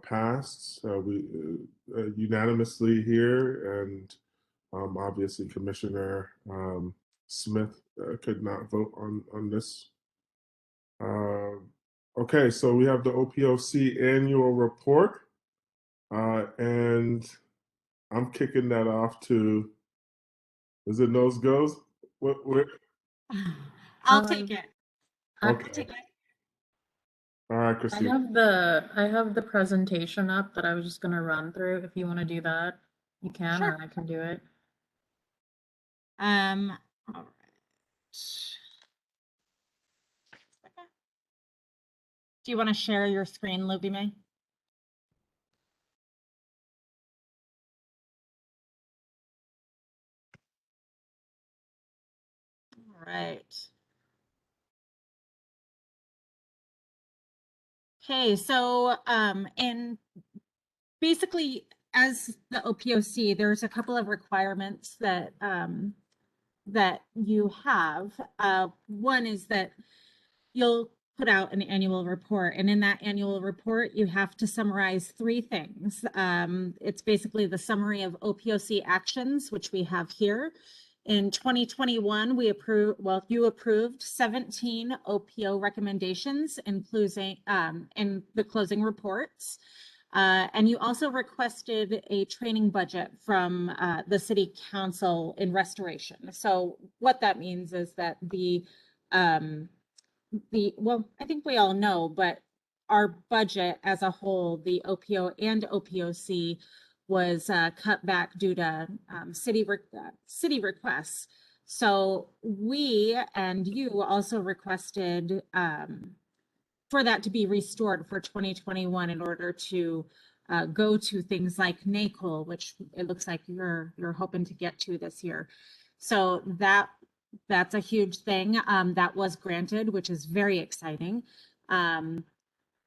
passed. We unanimously here, and obviously Commissioner Smith could not vote on this. Okay, so we have the OPOC annual report. And I'm kicking that off to, is it Nose Goes? What? I'll take it. I- Okay. Take it. All right, I Christine. have the presentation up that I was just gonna run through. If you want to do that, you can, Sure. or I can do it. All right. Do you want to share your screen, Luby May? All right. Okay, so and basically as the OPOC, there's a couple of requirements that that you have. One is that you'll put out an annual report, and in that annual report, you have to summarize 3 things. It's basically the summary of OPOC actions, which we have here. In 2021, you approved 17 OPO recommendations, including in the closing reports. And you also requested a training budget from the city council in restoration. So what that means is that well, I think we all know, but our budget as a whole, the OPO and OPOC was cut back due to city requests. So we and you also requested for that to be restored for 2021 in order to go to things like NACOL, which it looks like you're hoping to get to this year. So that's a huge thing that was granted, which is very exciting.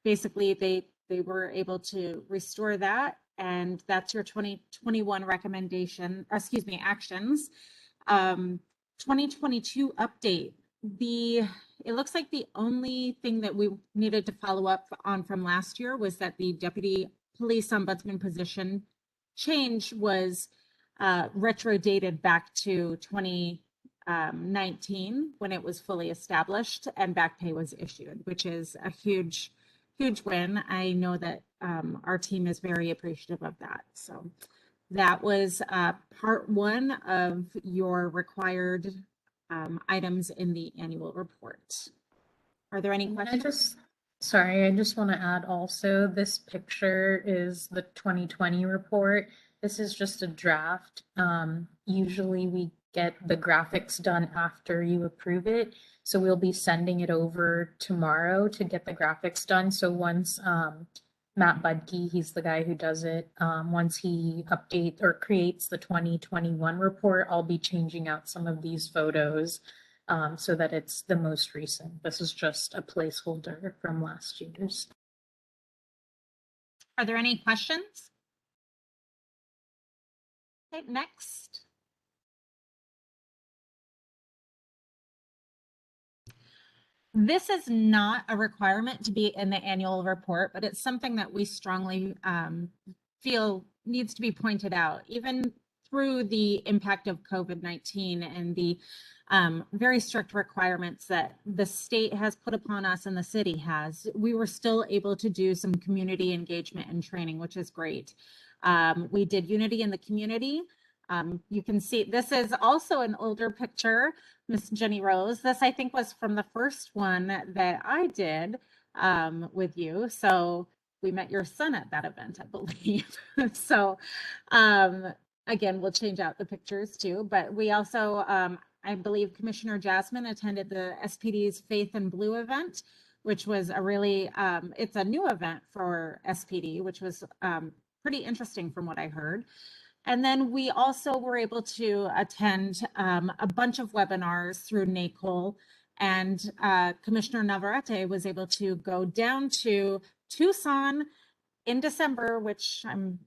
Basically, they were able to restore that, and that's your 2021 recommendation, excuse me, actions. 2022 update. It looks like the only thing that we needed to follow up on from last year was that the deputy police ombudsman position change was retro-dated back to 2019 when it was fully established and back pay was issued, which is a huge win. I know that our team is very appreciative of that. So that was part 1 of your required items in the annual report. Are there any questions? I just want to add also, this picture is the 2020 report. This is just a draft. Usually we get the graphics done after you approve it. So we'll be sending it over tomorrow to get the graphics done. So once Matt Budke, he's the guy who does it, once he updates or creates the 2021 report, I'll be changing out some of these photos so that it's the most recent. This is just a placeholder from last year's. Are there any questions? Okay, next. This is not a requirement to be in the annual report, but it's something that we strongly feel needs to be pointed out, even through the impact of COVID-19 and the very strict requirements that the state has put upon us and the city has. We were still able to do some community engagement and training, which is great. We did Unity in the Community. You can see this is also an older picture, Miss Jenny Rose. This, I think, was from the first one that I did with you. So we met your son at that event, I believe. So again, we'll change out the pictures too. But we also, I believe Commissioner Jasmine attended the SPD's Faith and Blue event, which was a really, it's a new event for SPD, which was pretty interesting from what I heard. And then we also were able to attend a bunch of webinars through NACOL, and Commissioner Navarrete was able to go down to Tucson in December, which I'm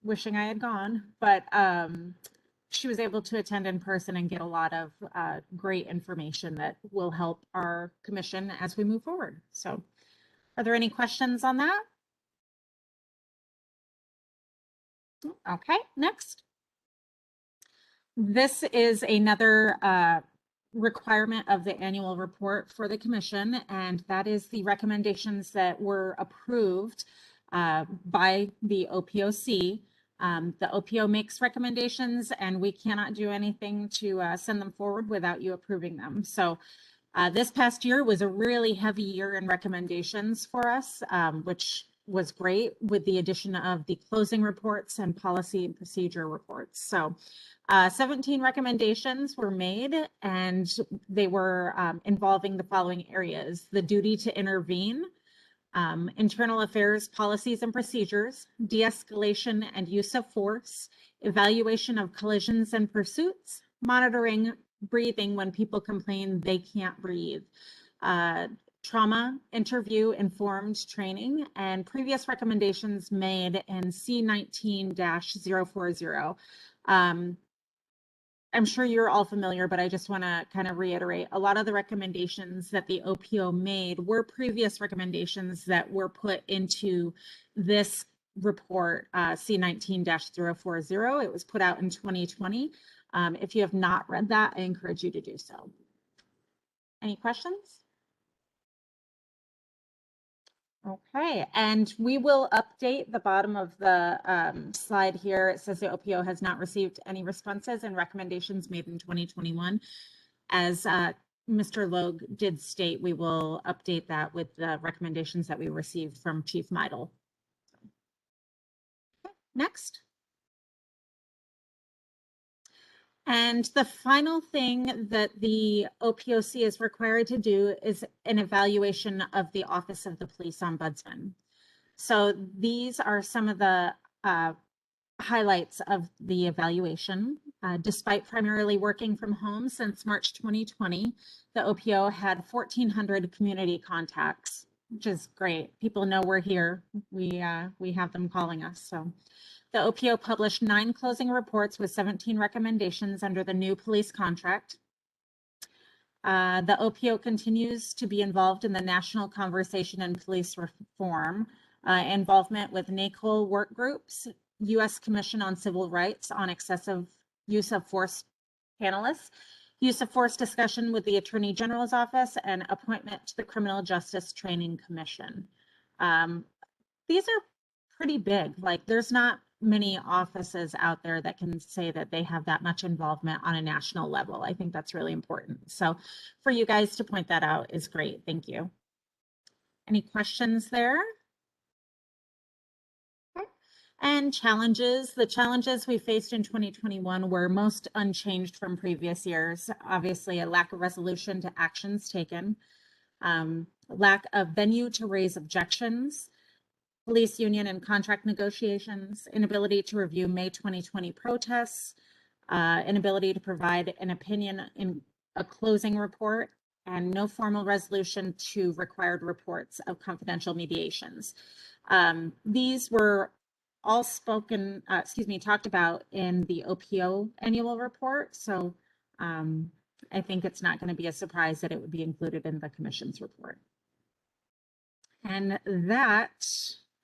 wishing I had gone, but she was able to attend in person and get a lot of great information that will help our commission as we move forward. So are there any questions on that? Okay, next. This is another requirement of the annual report for the commission, and that is the recommendations that were approved by the OPOC. The OPO makes recommendations, and we cannot do anything to send them forward without you approving them. So this past year was a really heavy year in recommendations for us, which was great with the addition of the closing reports and policy and procedure reports. So 17 recommendations were made, and they were involving the following areas: the duty to intervene, internal affairs, policies and procedures, de-escalation and use of force, evaluation of collisions and pursuits, monitoring breathing when people complain they can't breathe, trauma, interview, informed training, and previous recommendations made in C19-040. I'm sure you're all familiar, but I just want to kind of reiterate a lot of the recommendations that the OPO made were previous recommendations that were put into this report, C19-040. It was put out in 2020. If you have not read that, I encourage you to do so. Any questions? Okay, and we will update the bottom of the slide here. It says the OPO has not received any responses and recommendations made in 2021. As Mr. Logue did state, we will update that with the recommendations that we received from Chief Meidel. Okay, next. And the final thing that the OPOC is required to do is an evaluation of the Office of the Police Ombudsman. So these are some of the highlights of the evaluation. Despite primarily working from home since March 2020, the OPO had 1,400 community contacts, which is great. People know we're here. We have them calling us. So the OPO published 9 closing reports with 17 recommendations under the new police contract. The OPO continues to be involved in the national conversation in police reform, involvement with NACOL work groups, U.S. Commission on Civil Rights on excessive use of force panelists, use of force discussion with the Attorney General's office, and appointment to the Criminal Justice Training Commission. These are pretty big. Like, there's not many offices out there that can say that they have that much involvement on a national level. I think that's really important. So for you guys to point that out is great. Thank you. Any questions there? Okay. And challenges. The challenges we faced in 2021 were most unchanged from previous years. Obviously, a lack of resolution to actions taken, lack of venue to raise objections, police union and contract negotiations, inability to review May 2020 protests, inability to provide an opinion in a closing report, and no formal resolution to required reports of confidential mediations. These were all talked about in the OPO annual report. So I think it's not going to be a surprise that it would be included in the commission's report. And that,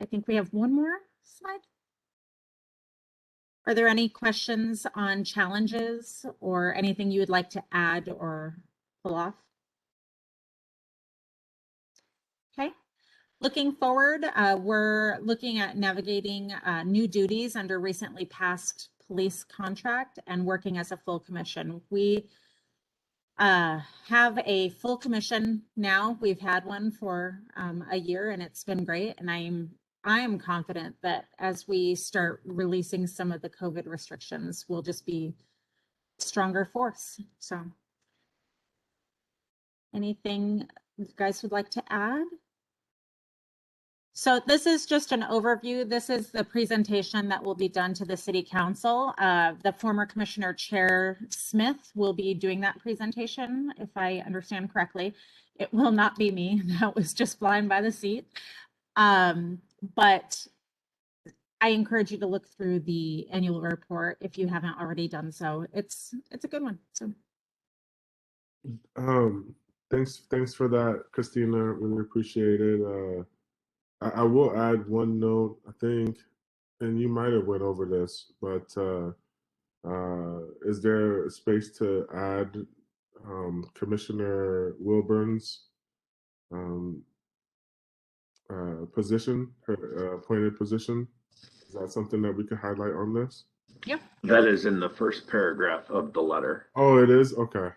I think we have one more slide. Are there any questions on challenges or anything you would like to add or pull off? Okay. Looking forward, we're looking at navigating new duties under recently passed police contract and working as a full commission. We have a full commission now. We've had one for a year and it's been great. And I am confident that as we start releasing some of the COVID restrictions, we'll just be stronger force. So anything you guys would like to add? So this is just an overview. This is the presentation that will be done to the City Council. The former Commissioner Chair Smith will be doing that presentation, if I understand correctly. It will not be me. That was just flying by the seat. But I encourage you to look through the annual report if you haven't already done so. It's a good one. So thanks for that, Christina. Really appreciate it. I will add one note, I think, and you might have went over this, but is there a space to add Commissioner Wilburn's position, her appointed position. Is that something that we could highlight on this? Yep. That is in the first paragraph of the letter. Oh, it is? Okay.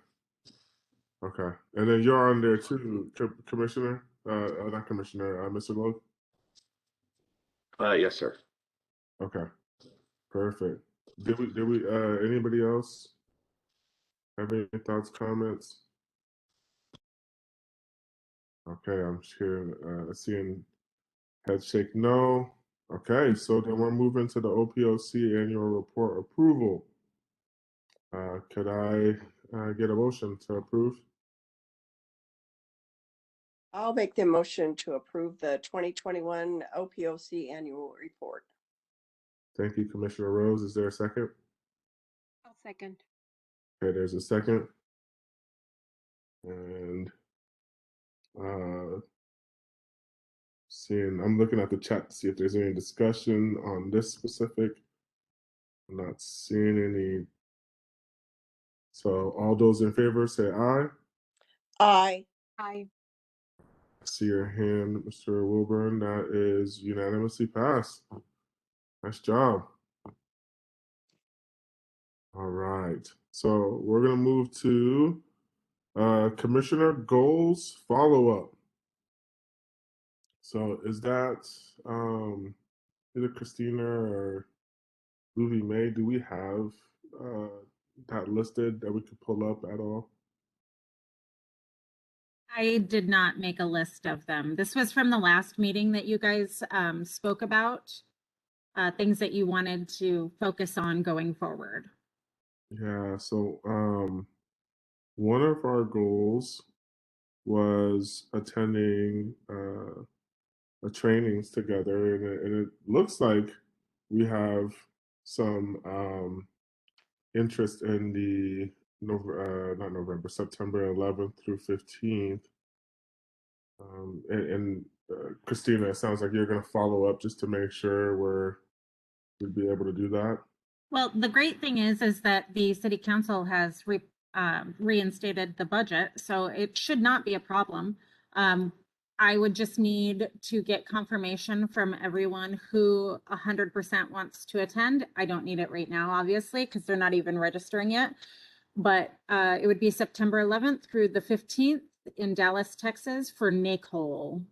Okay. And then you're on there too, Commissioner, not Commissioner, Mr. Logue? Yes, sir. Okay. Perfect. Anybody else have any thoughts, comments? Okay, I'm sure, seeing head shake no. Okay, so then we're moving to the OPOC annual report approval. Could I get a motion to approve? I'll make the motion to approve the 2021 OPOC annual report. Thank you, Commissioner Rose. Is there a second? I'll second. Okay, there's a second. And I'm looking at the chat to see if there's any discussion on this specific. I'm not seeing any. So all those in favor say aye. Aye. Aye. I see your hand, Mr. Wilburn. That is unanimously passed. Nice job. All right. So we're going to move to Commissioner Goals follow-up. So is that either Christina or Louie May? Do we have that listed that we could pull up at all? I did not make a list of them. This was from the last meeting that you guys spoke about, things that you wanted to focus on going forward. Yeah, so one of our goals was attending a trainings together, and it looks like we have some interest in the September 11th through 15th. And Christina, it sounds like you're going to follow up just to make sure we'd be able to do that. Well, the great thing is that the city council has reinstated the budget, so it should not be a problem. I would just need to get confirmation from everyone who 100% wants to attend. I don't need it right now, obviously, because they're not even registering yet. But it would be September 11th through the 15th in Dallas, Texas for NACOL.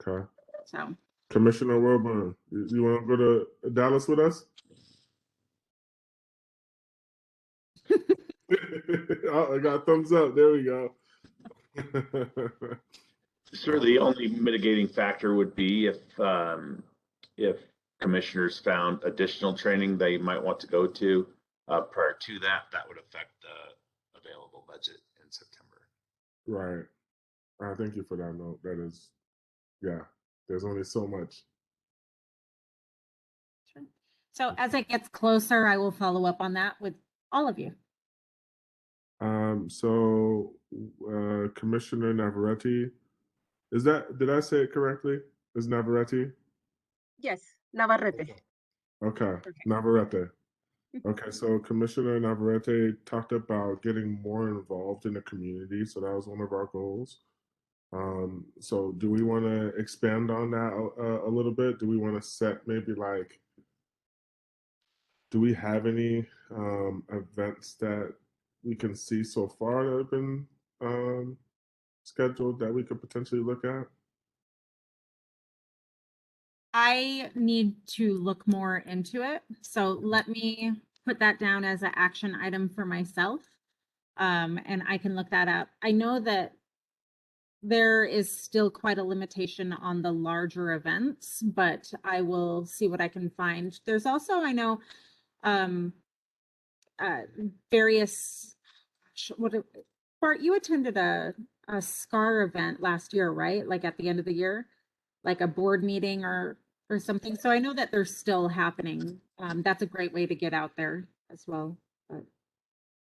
Okay. So, Commissioner Wilburn, you want to go to Dallas with us? Oh, I got a thumbs up. There we go. Sir, the only mitigating factor would be if commissioners found additional training they might want to go to prior to that, that would affect the available budget in September. Right. Thank you for that note. That is, yeah, there's only so much. so as it gets closer, I will follow up on that with all of you. So Commissioner Navarrete, did I say it correctly? Is Navarrete? Yes, Navarrete. Okay, Okay. Navarrete. Okay, so Commissioner Navarrete talked about getting more involved in the community, so that was one of our goals. So do we want to expand on that a little bit? Do we want to set maybe like, do we have any events that we can see so far that have been scheduled that we could potentially look at? I need to look more into it. So let me put that down as an action item for myself. And I can look that up. I know that there is still quite a limitation on the larger events, but I will see what I can find. There's also, I know, various, Bart, you attended a SCAR event last year, right? Like at the end of the year, like a board meeting or something. So I know that they're still happening. That's a great way to get out there as well. But,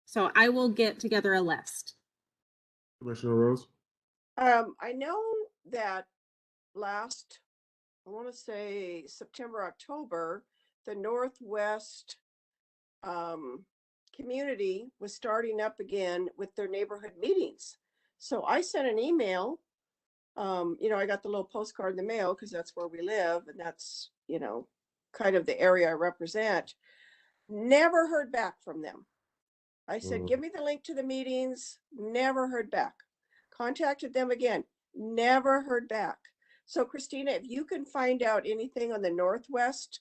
so I will get together a list. Commissioner Rose? I know that I want to say September, October, the Northwest community was starting up again with their neighborhood meetings. So I sent an email. I got the little postcard in the mail because that's where we live, and that's, kind of the area I represent. Never heard back from them. I said, give me the link to the meetings. Never heard back. Contacted them again. Never heard back. So Christina, if you can find out anything on the Northwest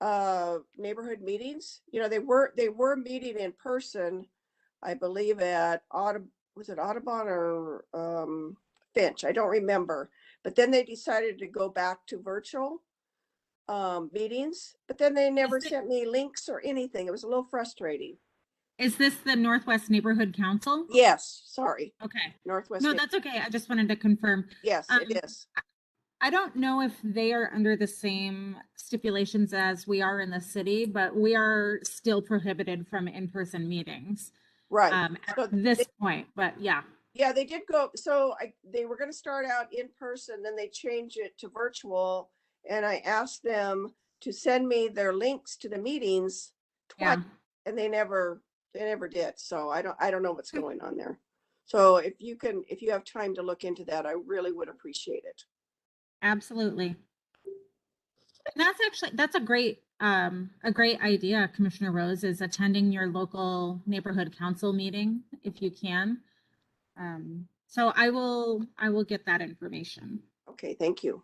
neighborhood meetings, they were meeting in person, I believe at was it Audubon or Finch? I don't remember. But then they decided to go back to virtual meetings, but then they never sent me links or anything. It was a little frustrating. Is this the Northwest Neighborhood Council? Yes, sorry. Okay. Northwest. No, that's okay. I just wanted to confirm. Yes, it is. I don't know if they are under the same stipulations as we are in the city, but we are still prohibited from in-person meetings. Right. At this point, but yeah. Yeah, they did go. So they were going to start out in person, then they changed it to virtual. And I asked them to send me their links to the meetings twice, and they never did. So I don't know what's going on there. So if you have time to look into that, I really would appreciate it. Absolutely. And that's a great idea, Commissioner Rose, is attending your local neighborhood council meeting if you can. So I will get that information. Okay, thank you.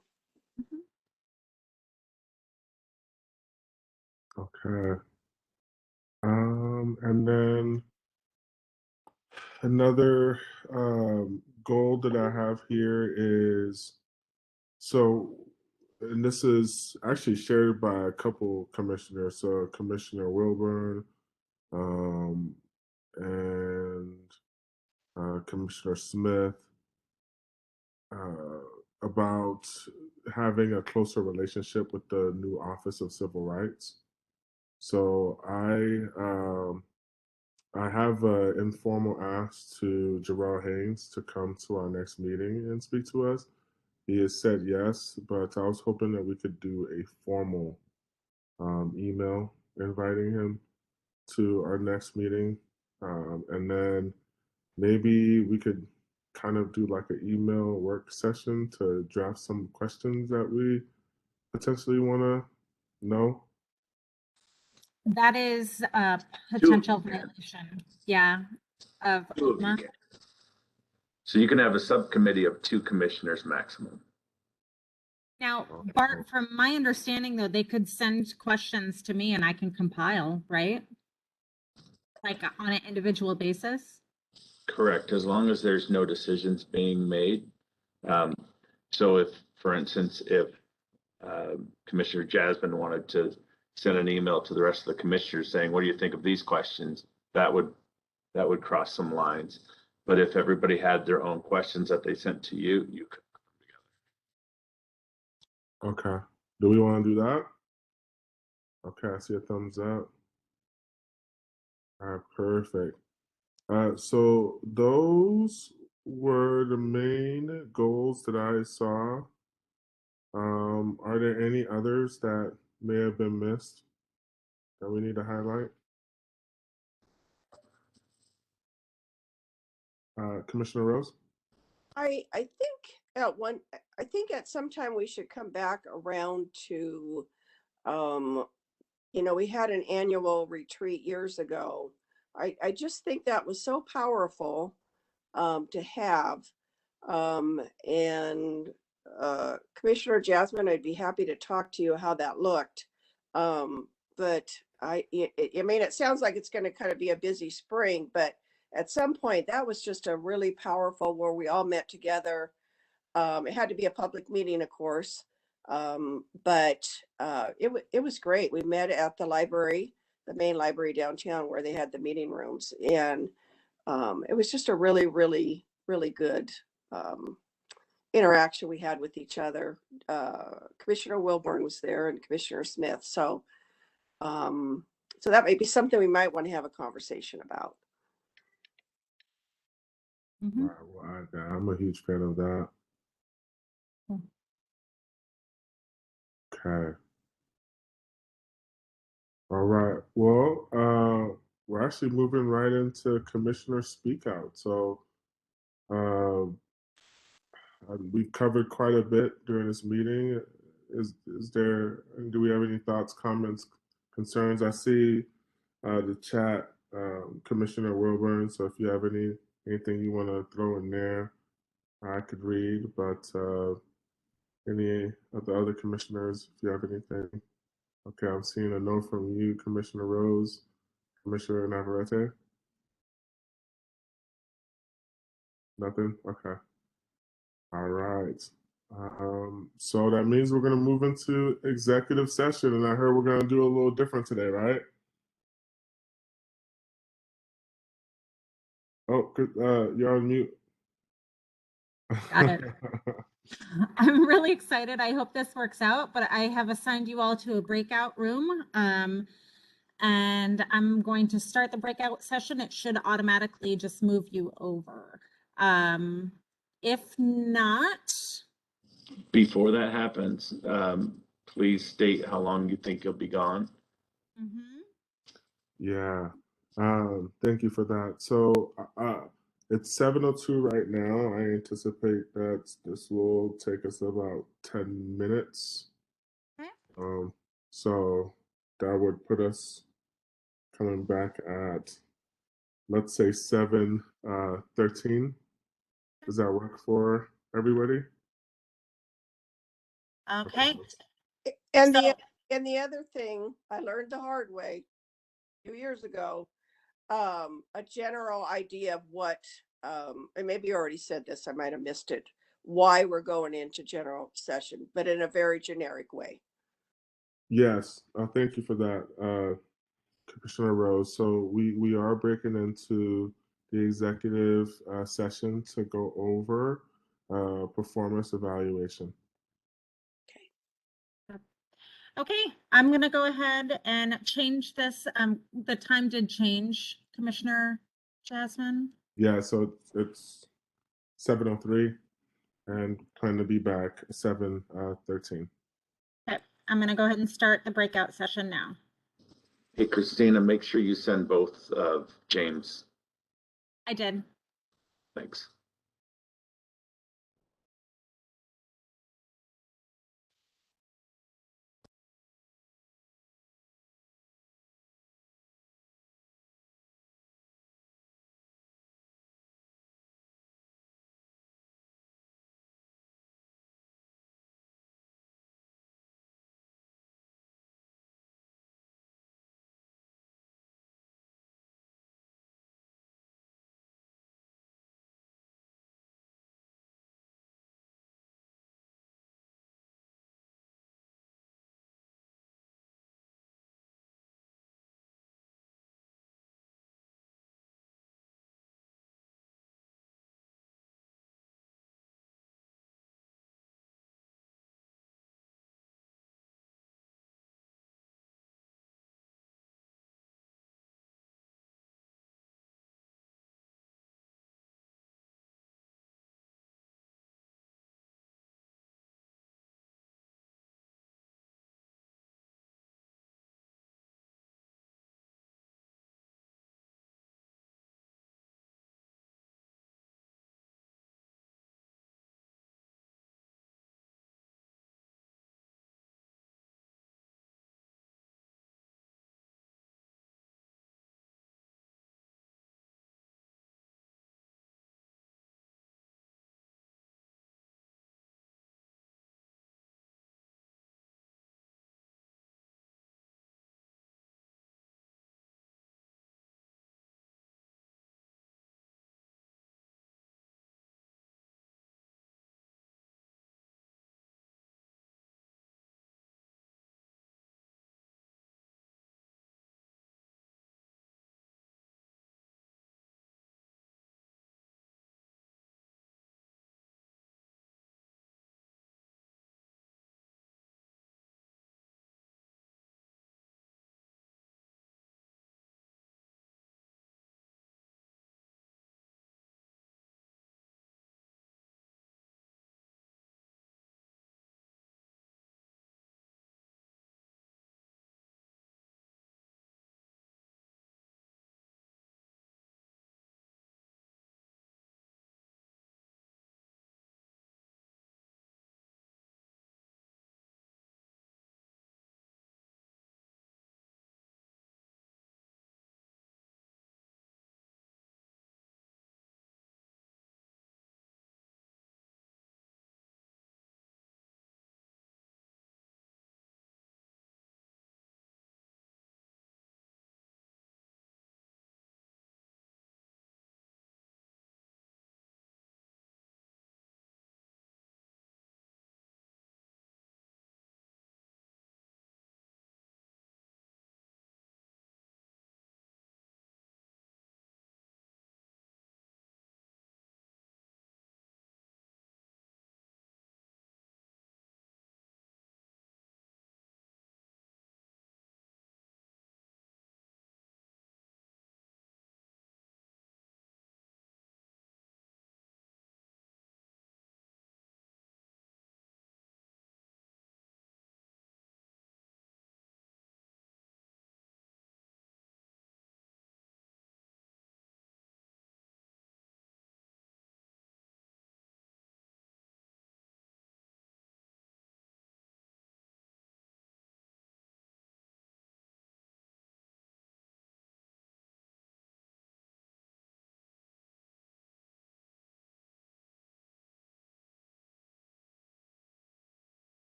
Okay. And then another goal that I have here is, and this is actually shared by a couple commissioners. So Commissioner Wilburn and Commissioner Smith, about having a closer relationship with the new Office of Civil Rights. So I have an informal ask to Jarrell Haynes to come to our next meeting and speak to us. He has said yes, but I was hoping that we could do a formal email inviting him to our next meeting. And then maybe we could kind of do like an email work session to draft some questions that we potentially want to know. That is a potential violation, yeah, of OMA. So you can have a subcommittee of 2 commissioners maximum. Now, Bart, from my understanding, though, they could send questions to me and I can compile, right? Like on an individual basis? Correct, as long as there's no decisions being made. So if, for instance, if Commissioner Jasmine wanted to send an email to the rest of the commissioners saying, what do you think of these questions? That would cross some lines. But if everybody had their own questions that they sent to you, you could put them together. Okay. Do we want to do that? Okay, I see a thumbs up. All right, perfect. So those were the main goals that I saw. Are there any others that may have been missed that we need to highlight? Commissioner Rose? I think at some time we should come back around to, we had an annual retreat years ago. I just think that was so powerful to have. And Commissioner Jasmine, I'd be happy to talk to you how that looked. But it sounds like it's going to kind of be a busy spring, but at some point that was just a really powerful where we all met together. It had to be a public meeting, of course. But it was great. We met at the library, the main library downtown where they had the meeting rooms. And it was just a really, really, really good interaction we had with each other. Commissioner Wilburn was there and Commissioner Smith. So that may be something we might want to have a conversation about. Mm-hmm. Well, I'm a huge fan of that. Okay. All right. Well, we're actually moving right into Commissioner Speak Out. So um, we've covered quite a bit during this meeting. Do we have any thoughts, comments, concerns? I see the chat, Commissioner Wilburn. So if you have anything you want to throw in there, I could read. But any of the other commissioners, if you have anything. Okay, I'm seeing a no from you, Commissioner Rose, Commissioner Navarrete. Nothing. Okay. All right. So that means we're going to move into executive session, and I heard we're going to do a little different today, right? Oh, you're on mute. Got it. I'm really excited. I hope this works out, but I have assigned you all to a breakout room. And I'm going to start the breakout session. It should automatically just move you over. If not, Before that happens, please state how long you think you'll be gone. Yeah. Thank you for that. So it's 7:02 right now. I anticipate that this will take us about 10 minutes. Okay. So that would put us coming back at, let's say, 7:13. Does that work for everybody? Okay. And So- the other thing I learned the hard way 2 years ago, a general idea of what, and maybe you already said this, I might have missed it, why we're going into general session, but in a very generic way. Yes. Thank you for that, Commissioner Rose. So we are breaking into the executive session to go over performance evaluation. Okay, I'm gonna go ahead and change this. The time did change, Commissioner Jasmine. Yeah, so it's 7:03 and plan to be back 7:13. Okay, I'm gonna go ahead and start the breakout session now. Hey, Christina, make sure you send both of James. I did. Thanks.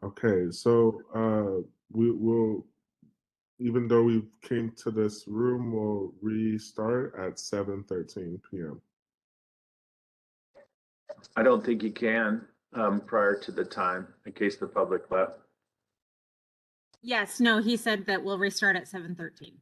Okay, so we will, even though we came to this room, we'll restart at 7:13 p.m. I don't think you can prior to the time in case the public left. Yes, no, he said that we'll restart at 7:13.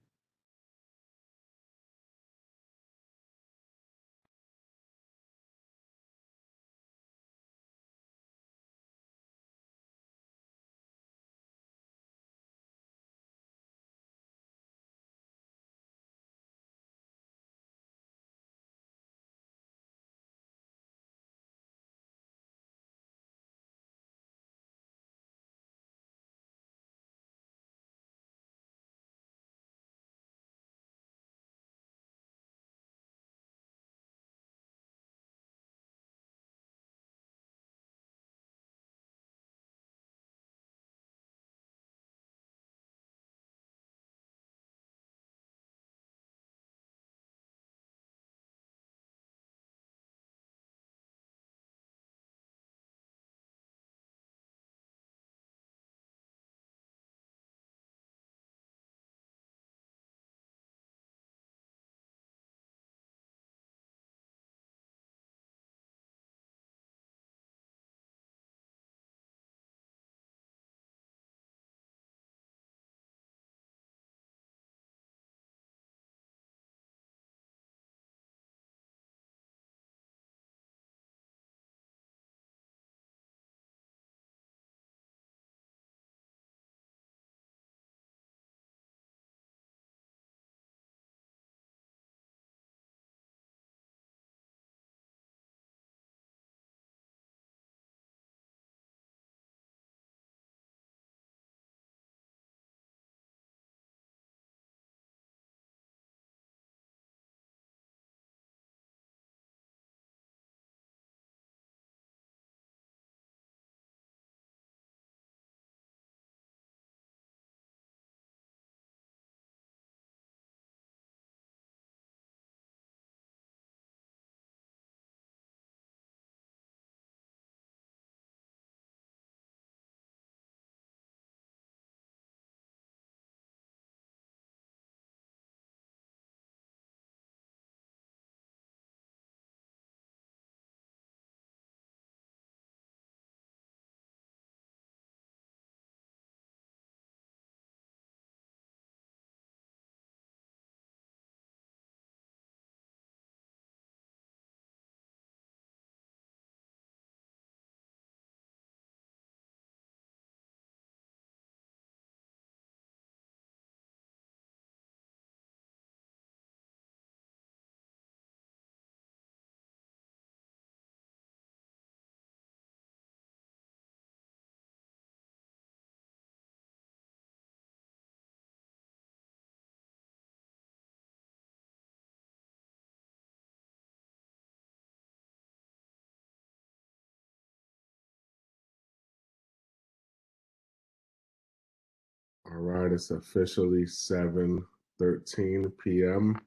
All right, it's officially 7:13 p.m.,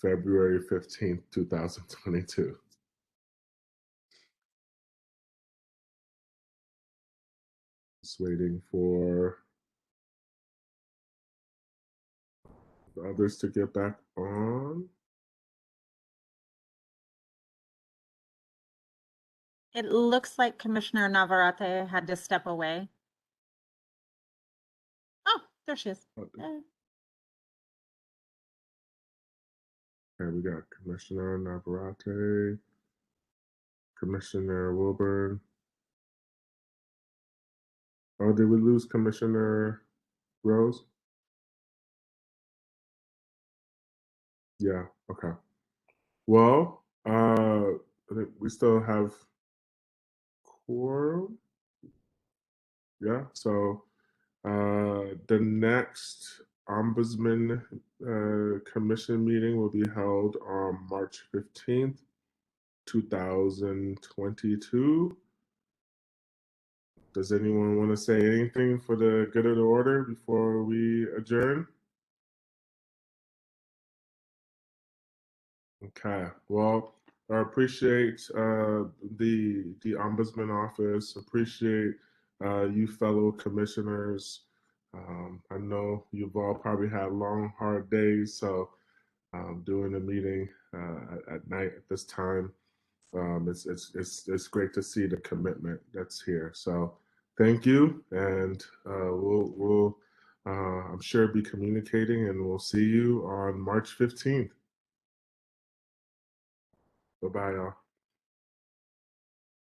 February 15th, 2022. Just waiting for the others to get back on. It looks like Commissioner Navarrete had to step away. Oh, there she is. Okay, we got Commissioner Navarrete, Commissioner Wilburn. Oh, did we lose Commissioner Rose? Yeah, okay. Well, I think we still have quorum. Yeah, so the next Ombudsman Commission meeting will be held on March 15th, 2022. Does anyone want to say anything for the good of the order before we adjourn? Okay, well, I appreciate the Ombudsman Office. Appreciate you fellow commissioners. I know you've all probably had long, hard days, so doing a meeting at night at this time, it's great to see the commitment that's here. So thank you, and we'll I'm sure be communicating, and we'll see you on March 15th. Bye-bye, y'all.